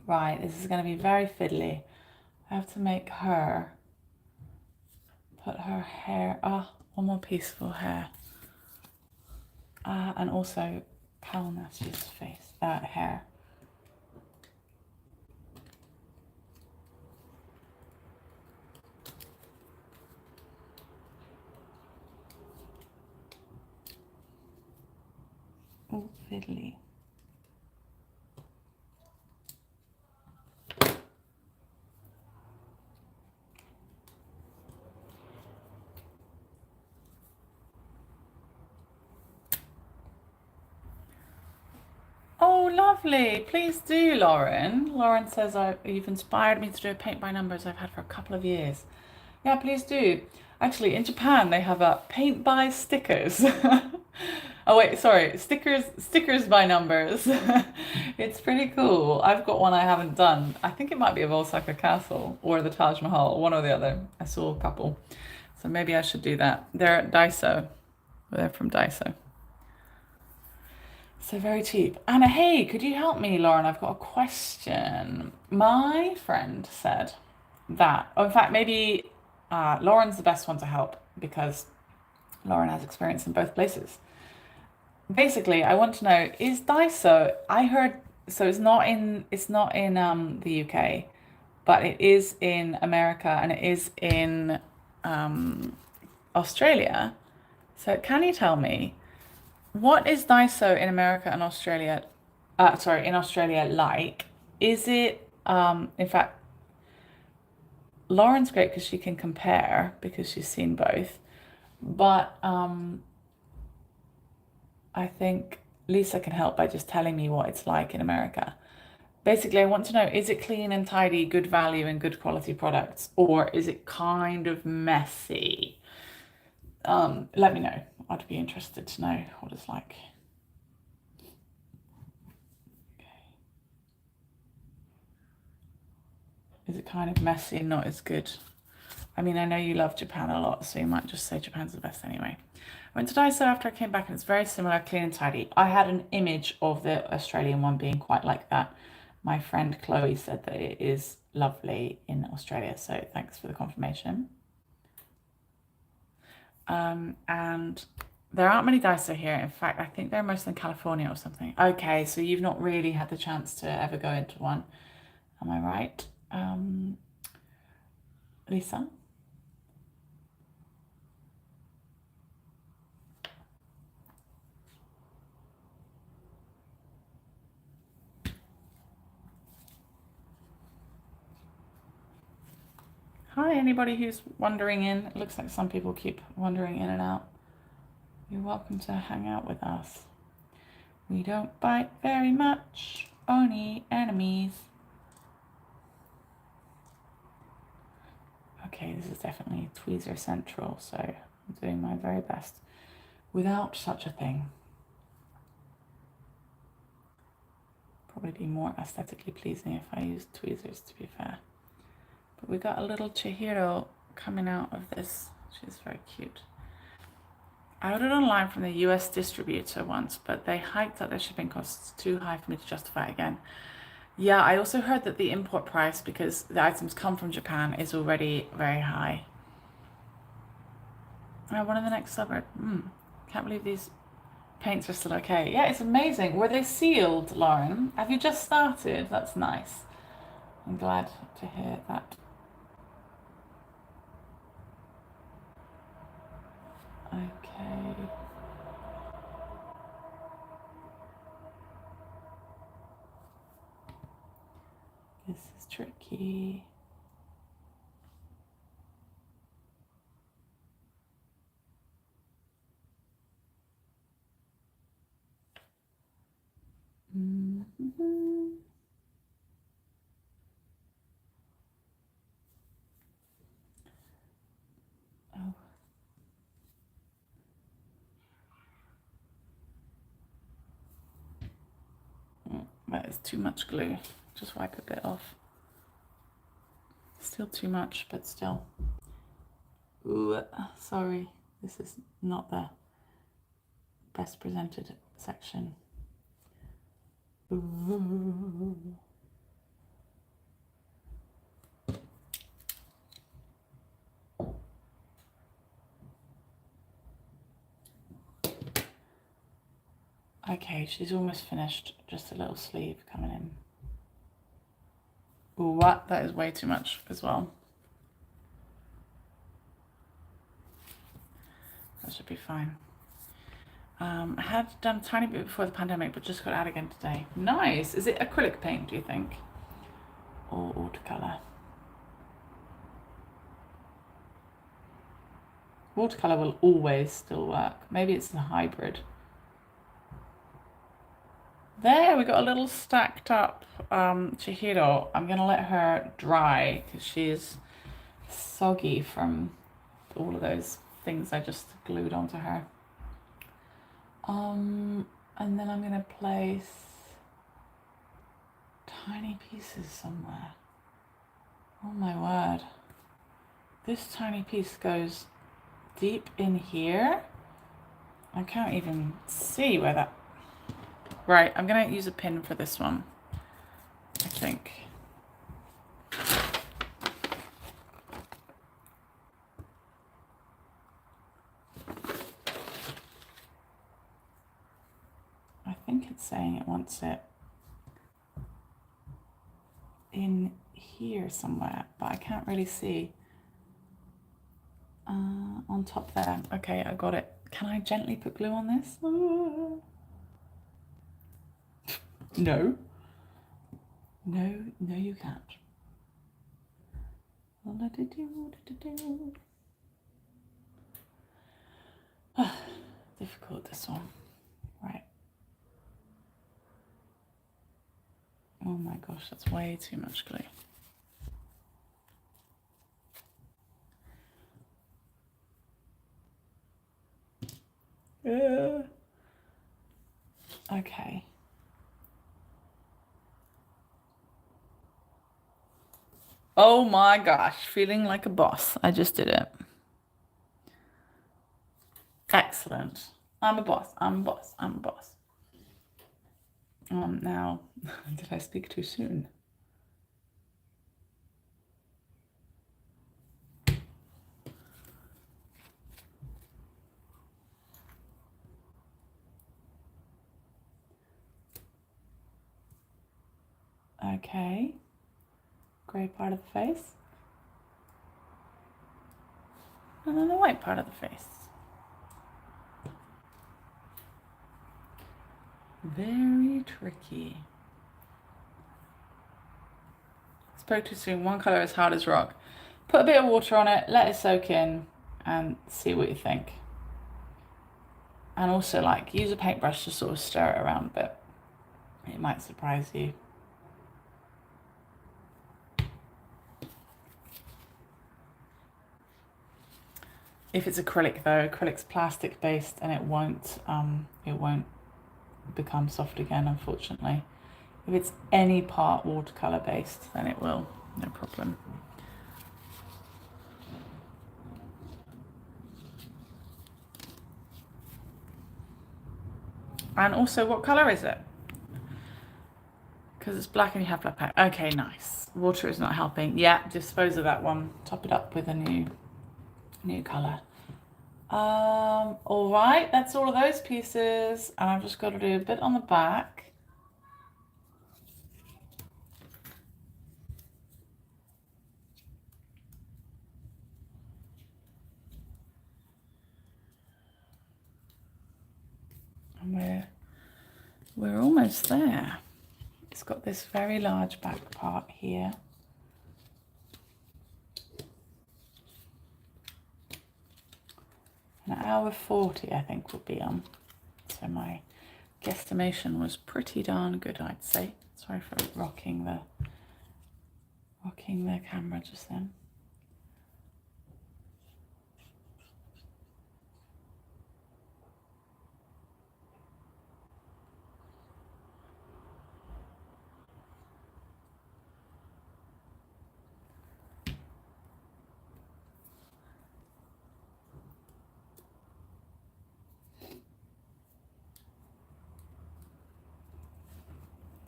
Right, this is going to be very fiddly. I have to make her put her hair, one more peaceful hair. And also Kalnas's face, hair. Oh, fiddly. Oh, lovely. Please do, Lauren. Lauren says you've inspired me to do a paint by numbers I've had for a couple of years. Yeah, please do. Actually, in Japan, they have a paint by stickers. Oh wait, sorry, stickers by numbers. It's pretty cool. I've got one I haven't done. I think it might be of Osaka Castle or the Taj Mahal, one or the other. I saw a couple. So maybe I should do that. They're at Daiso. They're from Daiso. So very cheap. Anna, hey, could you help me, Lauren? I've got a question. My friend said that, in fact, maybe Lauren's the best one to help because Lauren has experience in both places. Basically, I want to know, is Daiso, I heard, so it's not in the UK, but it is in America and it is in Australia. So can you tell me, what is Daiso in America and Australia? Sorry, in Australia like? Is it, in fact, Lauren's great because she can compare because she's seen both. But I think Lisa can help by just telling me what it's like in America. Basically, I want to know, is it clean and tidy, good value and good quality products, or is it kind of messy? Let me know. I'd be interested to know what it's like. Is it kind of messy and not as good? I mean, I know you love Japan a lot, so you might just say Japan's the best anyway. I went to Daiso after I came back and it's very similar, clean and tidy. I had an image of the Australian one being quite like that. My friend Chloe said that it is lovely in Australia, so thanks for the confirmation. And there aren't many Daiso here. In fact, I think they're mostly in California or something. Okay, so you've not really had the chance to ever go into one. Am I right? Lisa? Hi, anybody who's wandering in. It looks like some people keep wandering in and out. You're welcome to hang out with us. We don't bite very much, only enemies. Okay, this is definitely tweezer central, so I'm doing my very best without such a thing. Probably be more aesthetically pleasing if I used tweezers, to be fair. But we got a little Chihiro coming out of this. She's very cute. I ordered online from the US distributor once, but they hiked up their shipping costs too high for me to justify it again. Yeah, I also heard that the import price, because the items come from Japan, is already very high. Oh, one in the next suburb. Can't believe these paints are still okay. Yeah, it's amazing. Were they sealed, Lauren? Have you just started? That's nice. I'm glad to hear that. Okay. This is tricky. Mm-hmm. Oh. That is too much glue. Just wipe a bit off. Still too much, but still. Ooh, sorry. This is not the best presented section. Ooh. Okay, she's almost finished. Just a little sleeve coming in. Ooh, what? That is way too much as well. That should be fine. I had done a tiny bit before the pandemic, but just got out again today. Nice. Is it acrylic paint, do you think? Or watercolor? Watercolor will always still work. Maybe it's the hybrid. There, we got a little stacked up Chihiro. I'm going to let her dry because she's soggy from all of those things I just glued onto her. And then I'm going to place tiny pieces somewhere. Oh my word. This tiny piece goes deep in here. I can't even see where that... Right, I'm going to use a pin for this one, I think. I think it's saying it wants it in here somewhere, but I can't really see. On top there. Okay, I got it. Can I gently put glue on this? No. No, no you can't. Difficult, this one. Right. Oh my gosh, that's way too much glue. Okay. Oh my gosh, feeling like a boss. I just did it. Excellent. I'm a boss. I'm a boss. I'm a boss. Now, did I speak too soon? Okay. Grey part of the face. And then the white part of the face. Very tricky. Spoke too soon. One color is hard as rock. Put a bit of water on it, let it soak in, and see what you think. And also, like, use a paintbrush to sort of stir it around a bit. It might surprise you. If it's acrylic though, acrylic's plastic based and it won't become soft again, unfortunately. If it's any part watercolor based, then it will, no problem. And also, what color is it? Because it's black and you have black paint. Okay, nice. Water is not helping. Yeah, dispose of that one. Top it up with a new color. All right, that's all of those pieces. And I've just got to do a bit on the back. almost there. It's got this very large back part here. An hour 40, I think, will be on. So my guesstimation was pretty darn good, I'd say. Sorry for rocking the camera just then.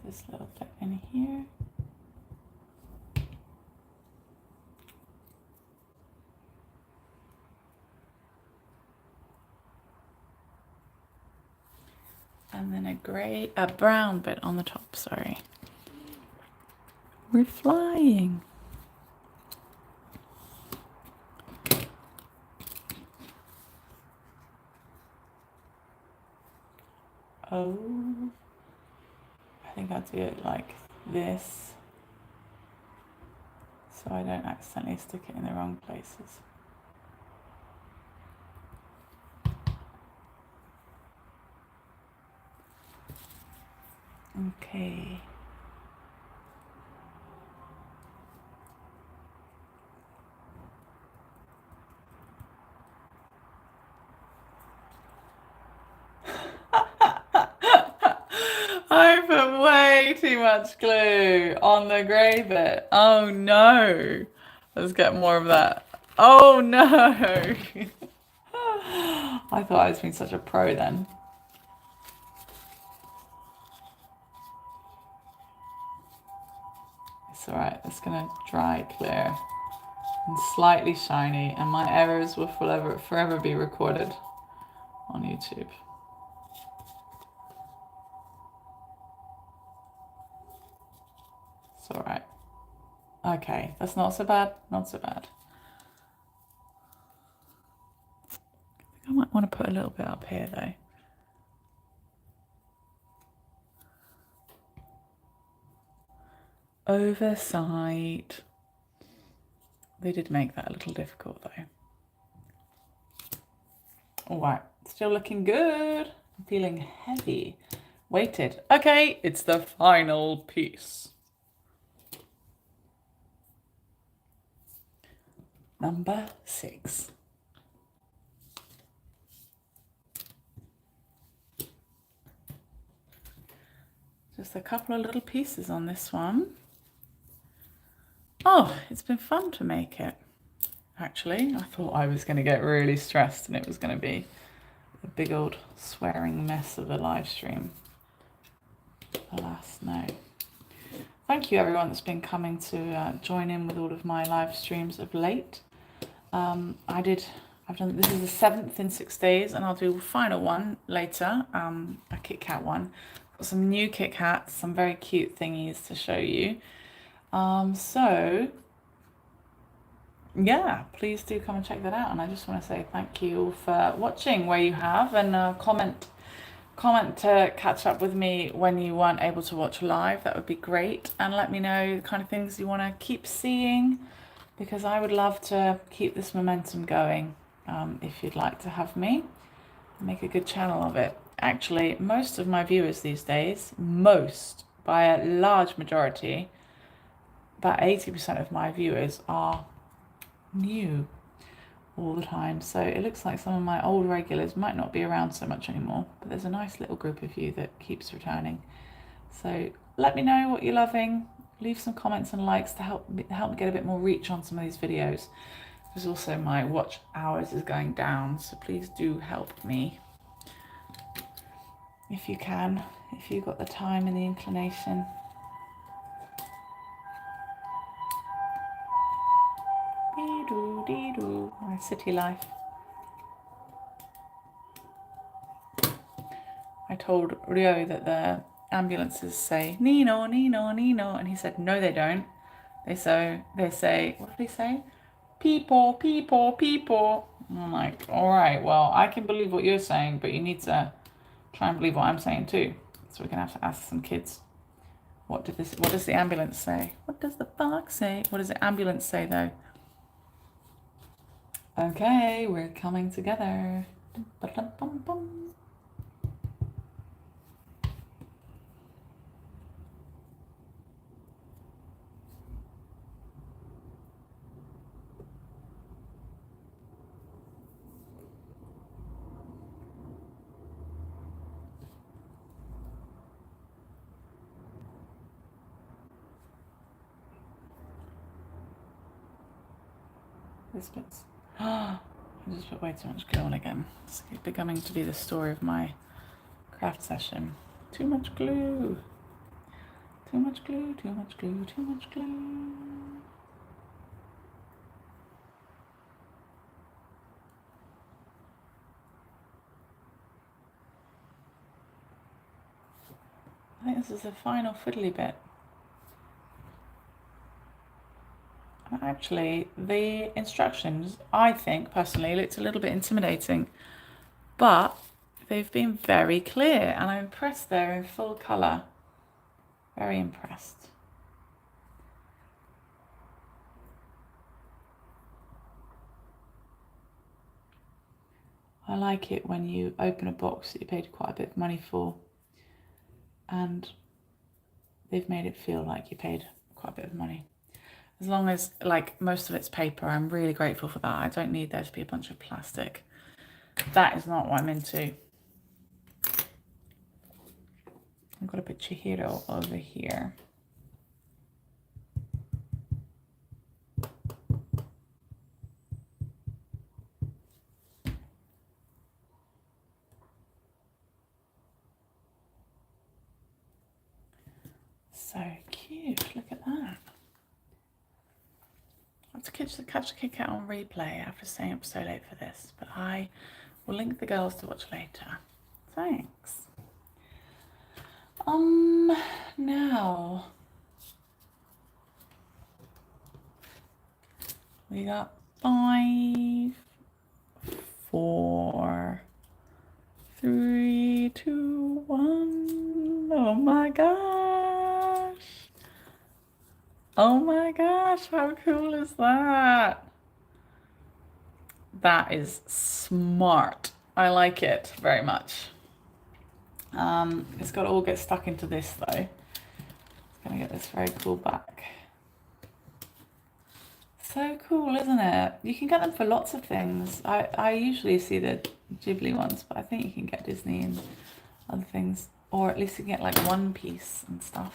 This little bit in here. And then a brown bit on the top, sorry. We're flying. Oh, I think I'll do it like this, so I don't accidentally stick it in the wrong places. Okay. I put way too much glue on the grey bit. Oh no. Let's get more of that. Oh no. I thought I was being such a pro then. It's alright, it's gonna dry clear and slightly shiny, and my errors will forever be recorded on YouTube. It's alright. Okay, that's not so bad, not so bad. I think I might want to put a little bit up here though. Oversight. They did make that a little difficult though. All right, still looking good. I'm feeling heavy. Weighted. Okay, it's the final piece. Number 6. Just a couple of little pieces on this one. Oh, it's been fun to make it, actually. I thought I was going to get really stressed and it was going to be a big old swearing mess of a live stream. Alas, no. Thank you everyone that's been coming to join in with all of my live streams of late. I've done, this is the 7th in 6 days, and I'll do a final one later, a KitKat one. Got some new KitKats, some very cute thingies to show you. So yeah, please do come and check that out. And I just want to say thank you all for watching where you have, and comment to catch up with me when you weren't able to watch live. That would be great. And let me know the kind of things you want to keep seeing, because I would love to keep this momentum going. If you'd like to have me make a good channel of it. Actually, most of my viewers these days, by a large majority, about 80% of my viewers are new all the time. So it looks like some of my old regulars might not be around so much anymore, but there's a nice little group of you that keeps returning. So let me know what you're loving. Leave some comments and likes to help me get a bit more reach on some of these videos. Because also my watch hours is going down, so please do help me if you can, if you've got the time and the inclination. Dee-doo, my city life. I told Rio that the ambulances say Nino, Nino, Nino, and he said no, they don't. They say, what did he say? People, people, people. And I'm like, all right, well, I can believe what you're saying, but you need to try and believe what I'm saying too. So we're gonna have to ask some kids. What does the ambulance say? What does the fox say? What does the ambulance say though? Okay, we're coming together. Ba-dum-bum-bum. This bit's. I just put way too much glue on again. It's becoming to be the story of my craft session. Too much glue. Too much glue, too much glue, too much glue. I think this is the final fiddly bit. And actually, the instructions, I think, personally, looked a little bit intimidating. But they've been very clear, and I'm impressed they're in full colour. Very impressed. I like it when you open a box that you paid quite a bit of money for, and they've made it feel like you paid quite a bit of money. As long as, like, most of it's paper, I'm really grateful for that. I don't need there to be a bunch of plastic. That is not what I'm into. I've got a bit Chihiro over here. So cute, look at that. I have to catch the KitKat on replay after staying up so late for this, but I will link the girls to watch later. Thanks. Now we got 5, 4, 3, 2, 1. Oh my gosh. Oh my gosh, how cool is that? That is smart. I like it very much. It's got to all get stuck into this though. It's going to get this very cool back. So cool, isn't it? You can get them for lots of things. I usually see the Ghibli ones, but I think you can get Disney and other things. Or at least you can get like One Piece and stuff.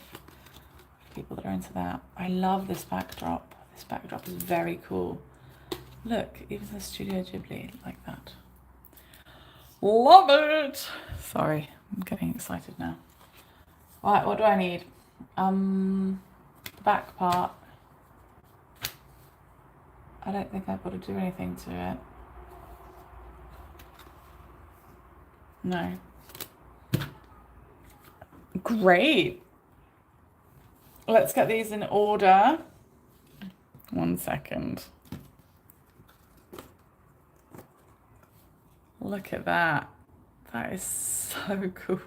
For people that are into that. I love this backdrop. This backdrop is very cool. Look, even the Studio Ghibli like that. Love it! Sorry, I'm getting excited now. Right, what do I need? The back part. I don't think I've got to do anything to it. No. Great. Let's get these in order. 1 second. Look at that. That is so cool.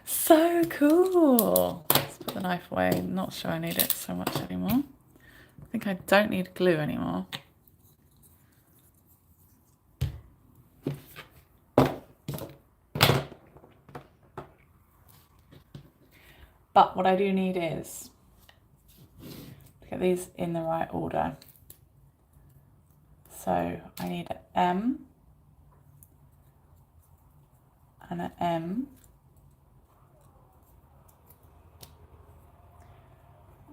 So cool. Let's put the knife away. Not sure I need it so much anymore. I think I don't need glue anymore. But what I do need is to get these in the right order. So I need an M and an M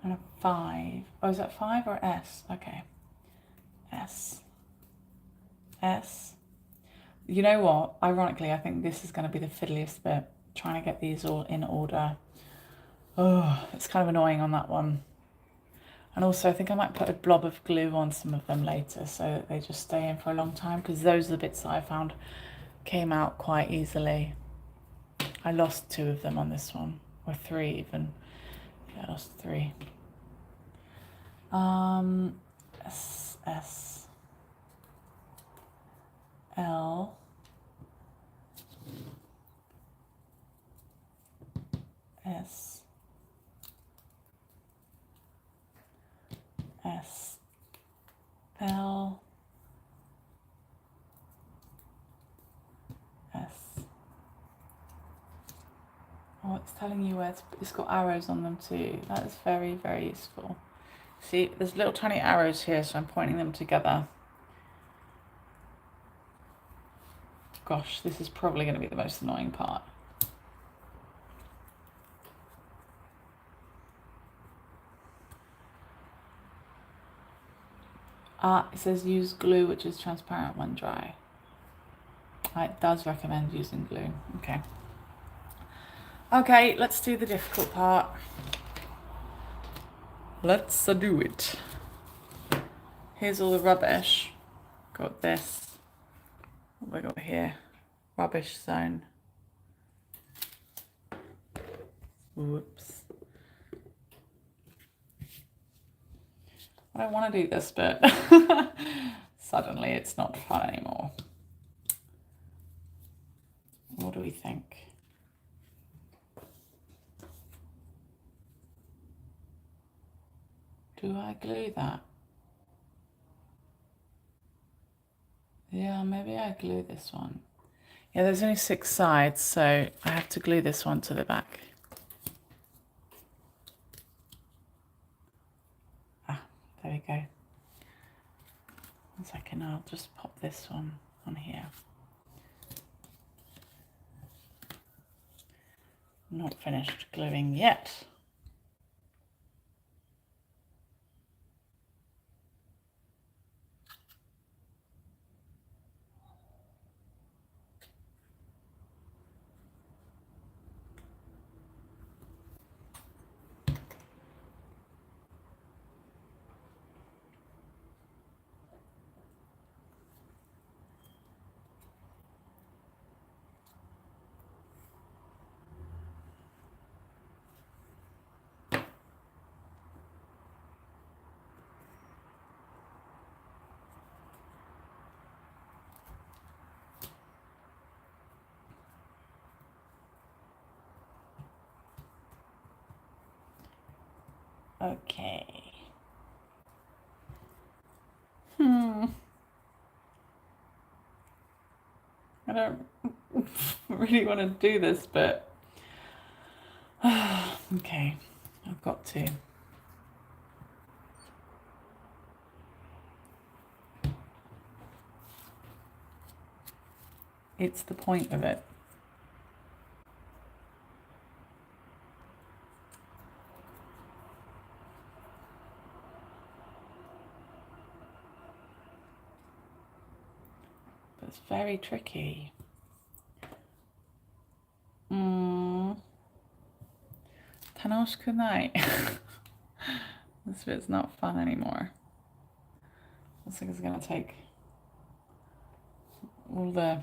and a 5. Oh, is that 5 or S? Okay. S. S. You know what? Ironically, I think this is going to be the fiddliest bit. Trying to get these all in order. Oh, it's kind of annoying on that one. And also I think I might put a blob of glue on some of them later so that they just stay in for a long time, because those are the bits that I found came out quite easily. I lost 2 of them on this one, or 3 even. Yeah, I lost 3. S, S, L, S S L S. Oh, it's telling you where it's got arrows on them too. That is very, very useful. See, there's little tiny arrows here, so I'm pointing them together. Gosh, this is probably going to be the most annoying part. It says use glue, which is transparent when dry. It does recommend using glue. Okay. Okay, let's do the difficult part. Let's do it. Here's all the rubbish. Got this. What have I got here? Rubbish zone. Whoops. I don't want to do this, but suddenly it's not fun anymore. What do we think? Do I glue that? Yeah, maybe I glue this one. Yeah, there's only 6 sides, so I have to glue this one to the back. There we go. 1 second, I'll just pop this one on here. Not finished gluing yet. Okay. I don't really want to do this, but okay, I've got to. It's the point of it. But it's very tricky. Tanoshkunai. This bit's not fun anymore. Looks like it's gonna take all the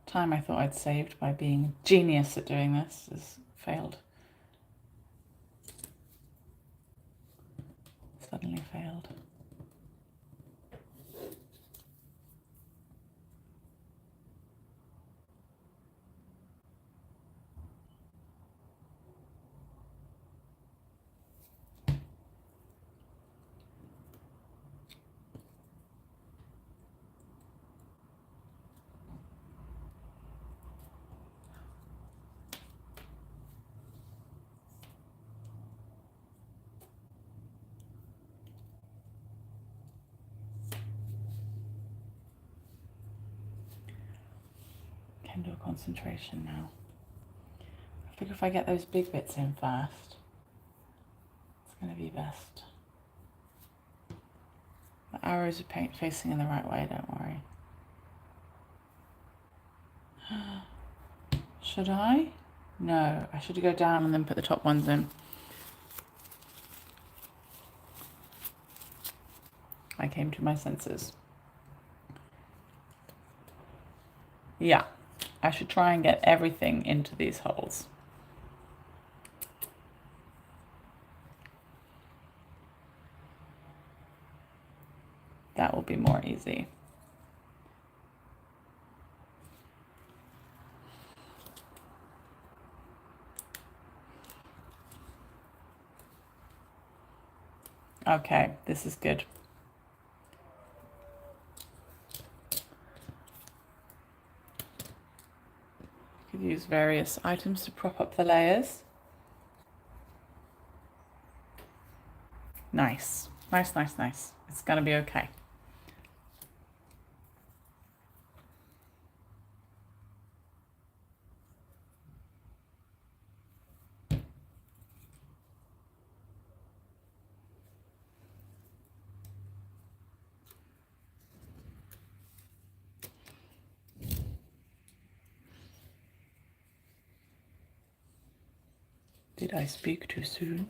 time I thought I'd saved by being a genius at doing this has failed. Suddenly failed. Can do a concentration now. I figure if I get those big bits in first, it's going to be best. The arrows are facing in the right way, don't worry. Should I? No, I should go down and then put the top ones in. I came to my senses. Yeah, I should try and get everything into these holes. That will be more easy. Okay, this is good. You could use various items to prop up the layers. Nice. Nice, nice, nice. It's gonna be okay. Did I speak too soon?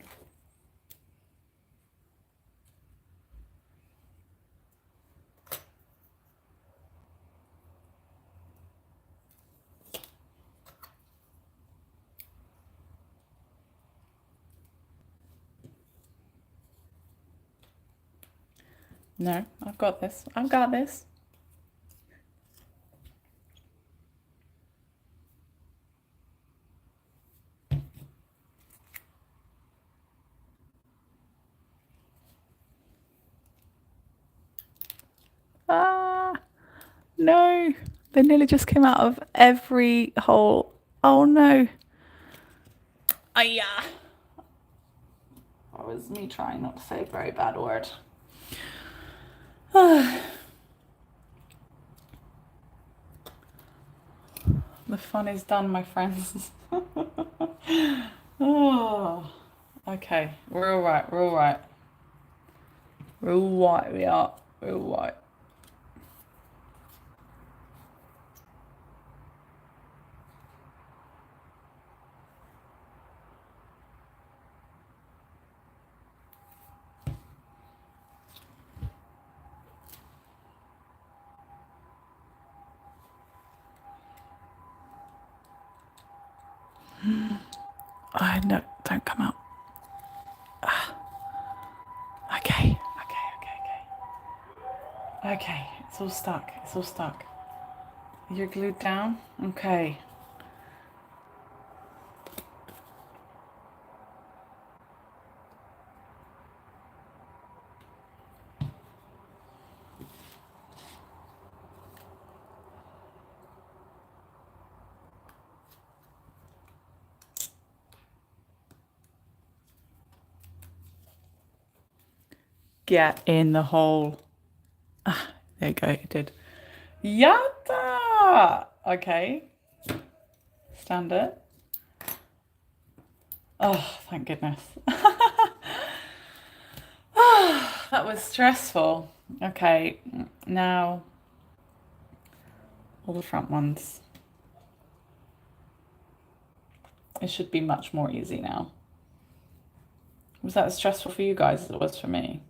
No, I've got this. I've got this. Ah, no. They nearly just came out of every hole. Oh no. Ah, yeah. That was me trying not to say a very bad word. The fun is done, my friends. Oh, okay. We're all right. We're all right. We're all right. We are. We're all right. Oh, no, don't come out. Okay, okay, okay, okay. Okay, it's all stuck. It's all stuck. You're glued down? Okay. Get in the hole. Ah, there you go, it did. Yada! Okay. Stand it. Oh, thank goodness. That was stressful. Okay, now all the front ones. It should be much more easy now. Was that as stressful for you guys as it was for me?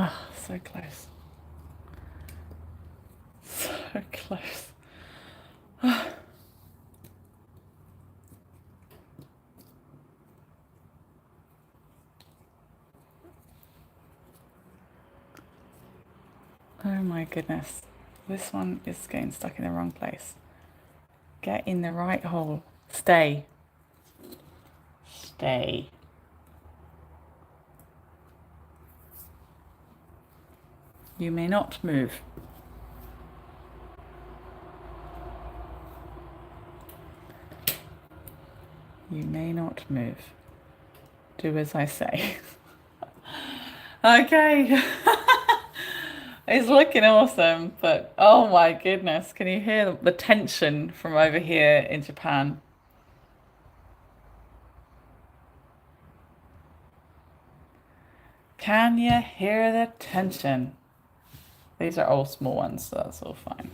Oh, so close. So close. Oh my goodness. This one is getting stuck in the wrong place. Get in the right hole. Stay. Stay. You may not move. You may not move. Do as I say. Okay. It's looking awesome, but oh my goodness, can you hear the tension from over here in Japan? Can you hear the tension? These are all small ones, so that's all fine.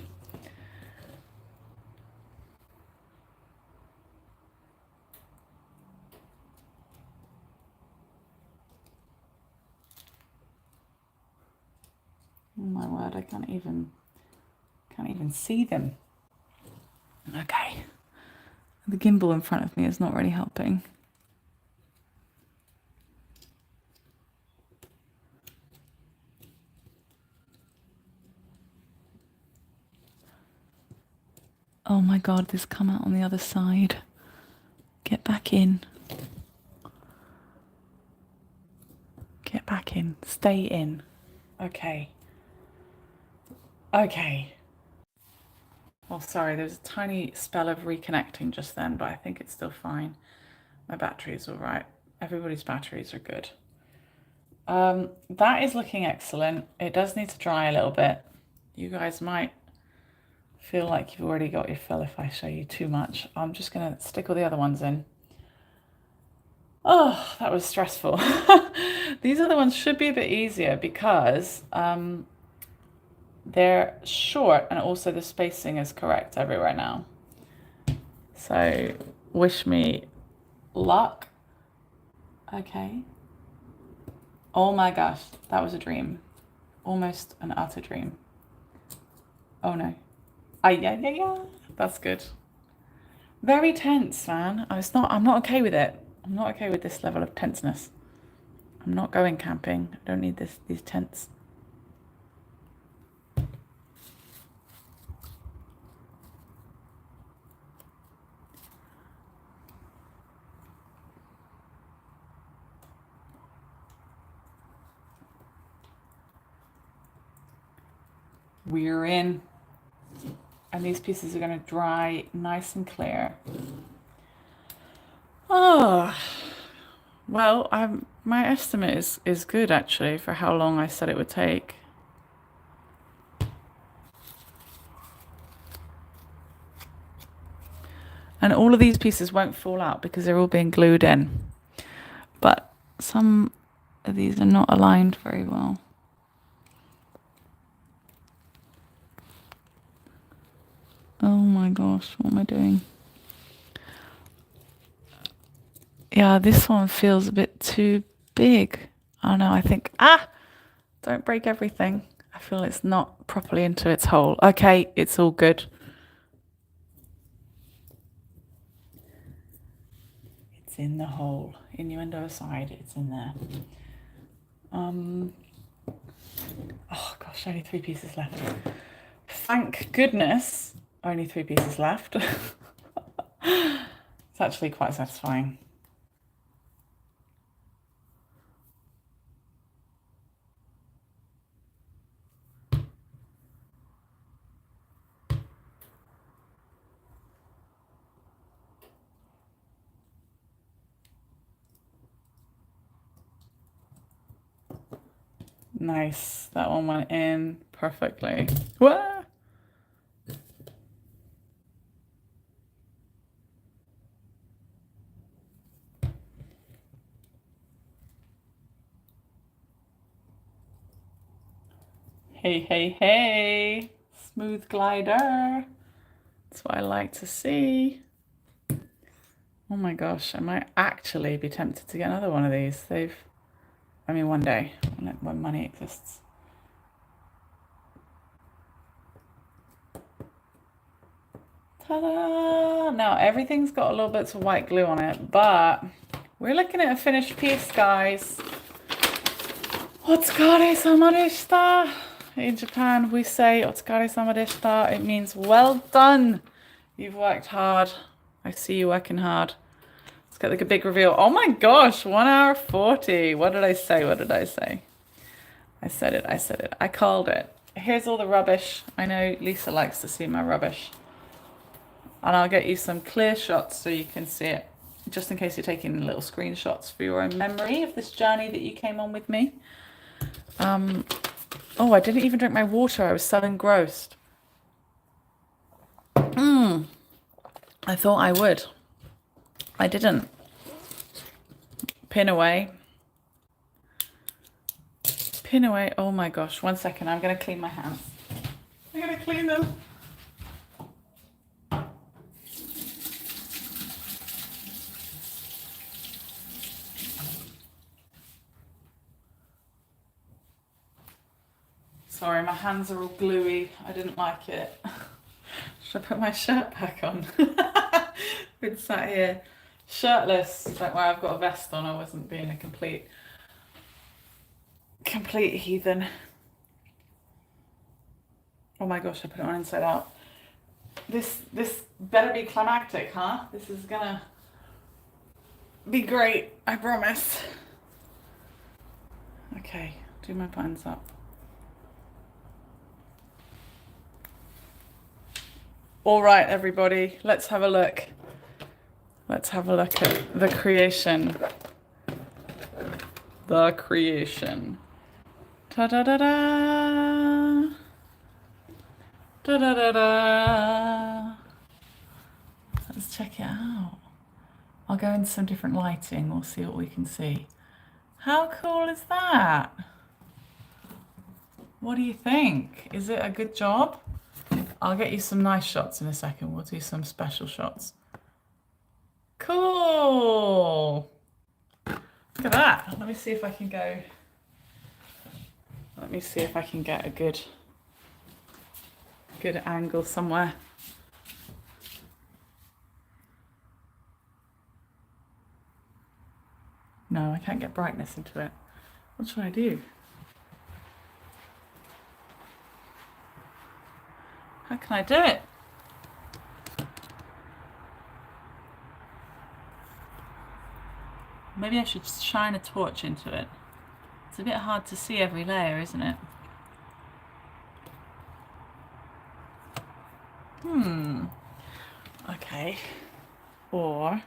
my word, I can't even see them. Okay. The gimbal in front of me is not really helping. Oh my God, this come out on the other side. Get back in. Get back in. Stay in. Okay. Okay. Oh, sorry, there's a tiny spell of reconnecting just then, but I think it's still fine. My battery's all right. Everybody's batteries are good. That is looking excellent. It does need to dry a little bit. You guys might feel like you've already got your fill if I show you too much. I'm just gonna stick all the other ones in. Oh, that was stressful. These other ones should be a bit easier because they're short and also the spacing is correct everywhere now. So wish me luck. Okay. Oh my gosh, that was a dream. Almost an utter dream. Oh no. Yeah. That's good. Very tense, man. I'm not okay with it. I'm not okay with this level of tenseness. I'm not going camping. I don't need these tents. We're in. And these pieces are going to dry nice and clear. Oh, well, my estimate is good actually for how long I said it would take. And all of these pieces won't fall out because they're all being glued in. But some of these are not aligned very well. Oh my gosh, what am I doing? Yeah, this one feels a bit too big. I don't know, I think, don't break everything. I feel it's not properly into its hole. Okay, it's all good. It's in the hole. Innuendo aside, it's in there. Oh gosh, only 3 pieces left. Thank goodness, only 3 pieces left. It's actually quite satisfying. Nice, that one went in perfectly. Wah! Hey. Smooth glider. That's what I like to see. Oh my gosh, I might actually be tempted to get another one of these. One day, when money exists. Ta-da! Now, everything's got a little bit of white glue on it, but we're looking at a finished piece, guys. Otsukare-sama deshita. In Japan, we say otsukare-sama deshita. It means well done. You've worked hard. I see you working hard. Let's get the big reveal. Oh my gosh, 1 hour 40. What did I say? I said it. I called it. Here's all the rubbish. I know Lisa likes to see my rubbish. And I'll get you some clear shots so you can see it, just in case you're taking little screenshots for your own memory of this journey that you came on with me. Oh, I didn't even drink my water. I was so engrossed. I thought I would. I didn't. Pin away. Oh my gosh. 1 second. I'm going to clean my hands. I'm going to clean them. Sorry, my hands are all gluey. I didn't like it. Should I put my shirt back on? Been sat here shirtless. Don't worry, I've got a vest on. I wasn't being a complete heathen. Oh my gosh, I put it on inside out. This better be climactic, huh? This is gonna be great, I promise. Okay, do my buttons up. All right, everybody, let's have a look. Let's have a look at the creation. The creation. Ta-da-da-da. Da-da-da-da. Let's check it out. I'll go into some different lighting. We'll see what we can see. How cool is that? What do you think? Is it a good job? I'll get you some nice shots in a second. We'll do some special shots. Cool. Look at that. Let me see if I can go. Let me see if I can get a good angle somewhere. No, I can't get brightness into it. What should I do? How can I do it? Maybe I should shine a torch into it. It's a bit hard to see every layer, isn't it? Okay. Or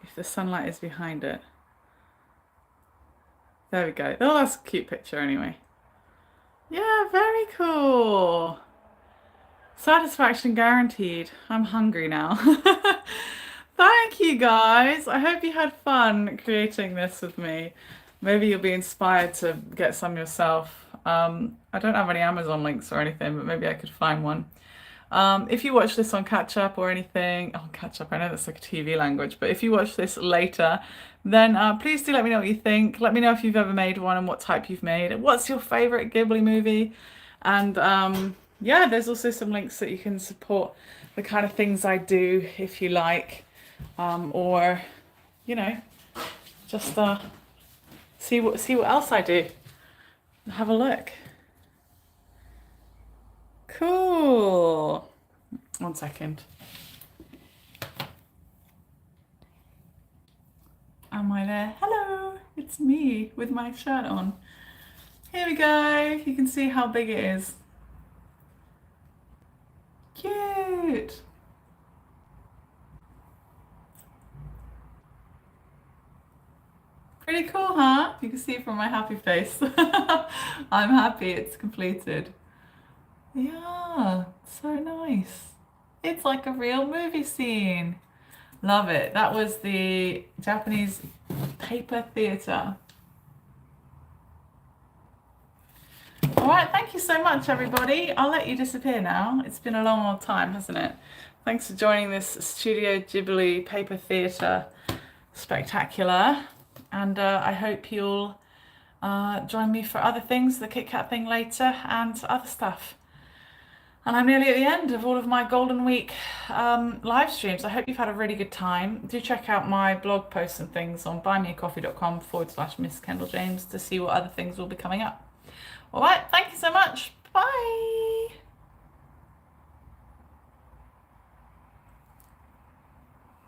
if the sunlight is behind it. There we go. Oh, that's a cute picture anyway. Yeah, very cool. Satisfaction guaranteed. I'm hungry now. Thank you guys. I hope you had fun creating this with me. Maybe you'll be inspired to get some yourself. I don't have any Amazon links or anything, but maybe I could find one. If you watch this on catch up or anything, catch up, I know that's like a TV language, but if you watch this later, then please do let me know what you think. Let me know if you've ever made one and what type you've made. What's your favorite Ghibli movie? And yeah, there's also some links that you can support the kind of things I do if you like, or you know, just see what else I do. Have a look. Cool. One second. Am I there? Hello, it's me with my shirt on. Here we go. You can see how big it is. Cute. Pretty cool, huh? You can see from my happy face. I'm happy it's completed. Yeah, so nice. It's like a real movie scene. Love it. That was the Japanese paper theatre. All right, thank you so much, everybody. I'll let you disappear now. It's been a long old time, hasn't it? Thanks for joining this Studio Ghibli paper theatre spectacular. And I hope you'll join me for other things, the KitKat thing later and other stuff. And I'm nearly at the end of all of my Golden Week live streams. I hope you've had a really good time. Do check out my blog posts and things on buymeacoffee.com/Miss Kendall James to see what other things will be coming up. All right, thank you so much. Bye.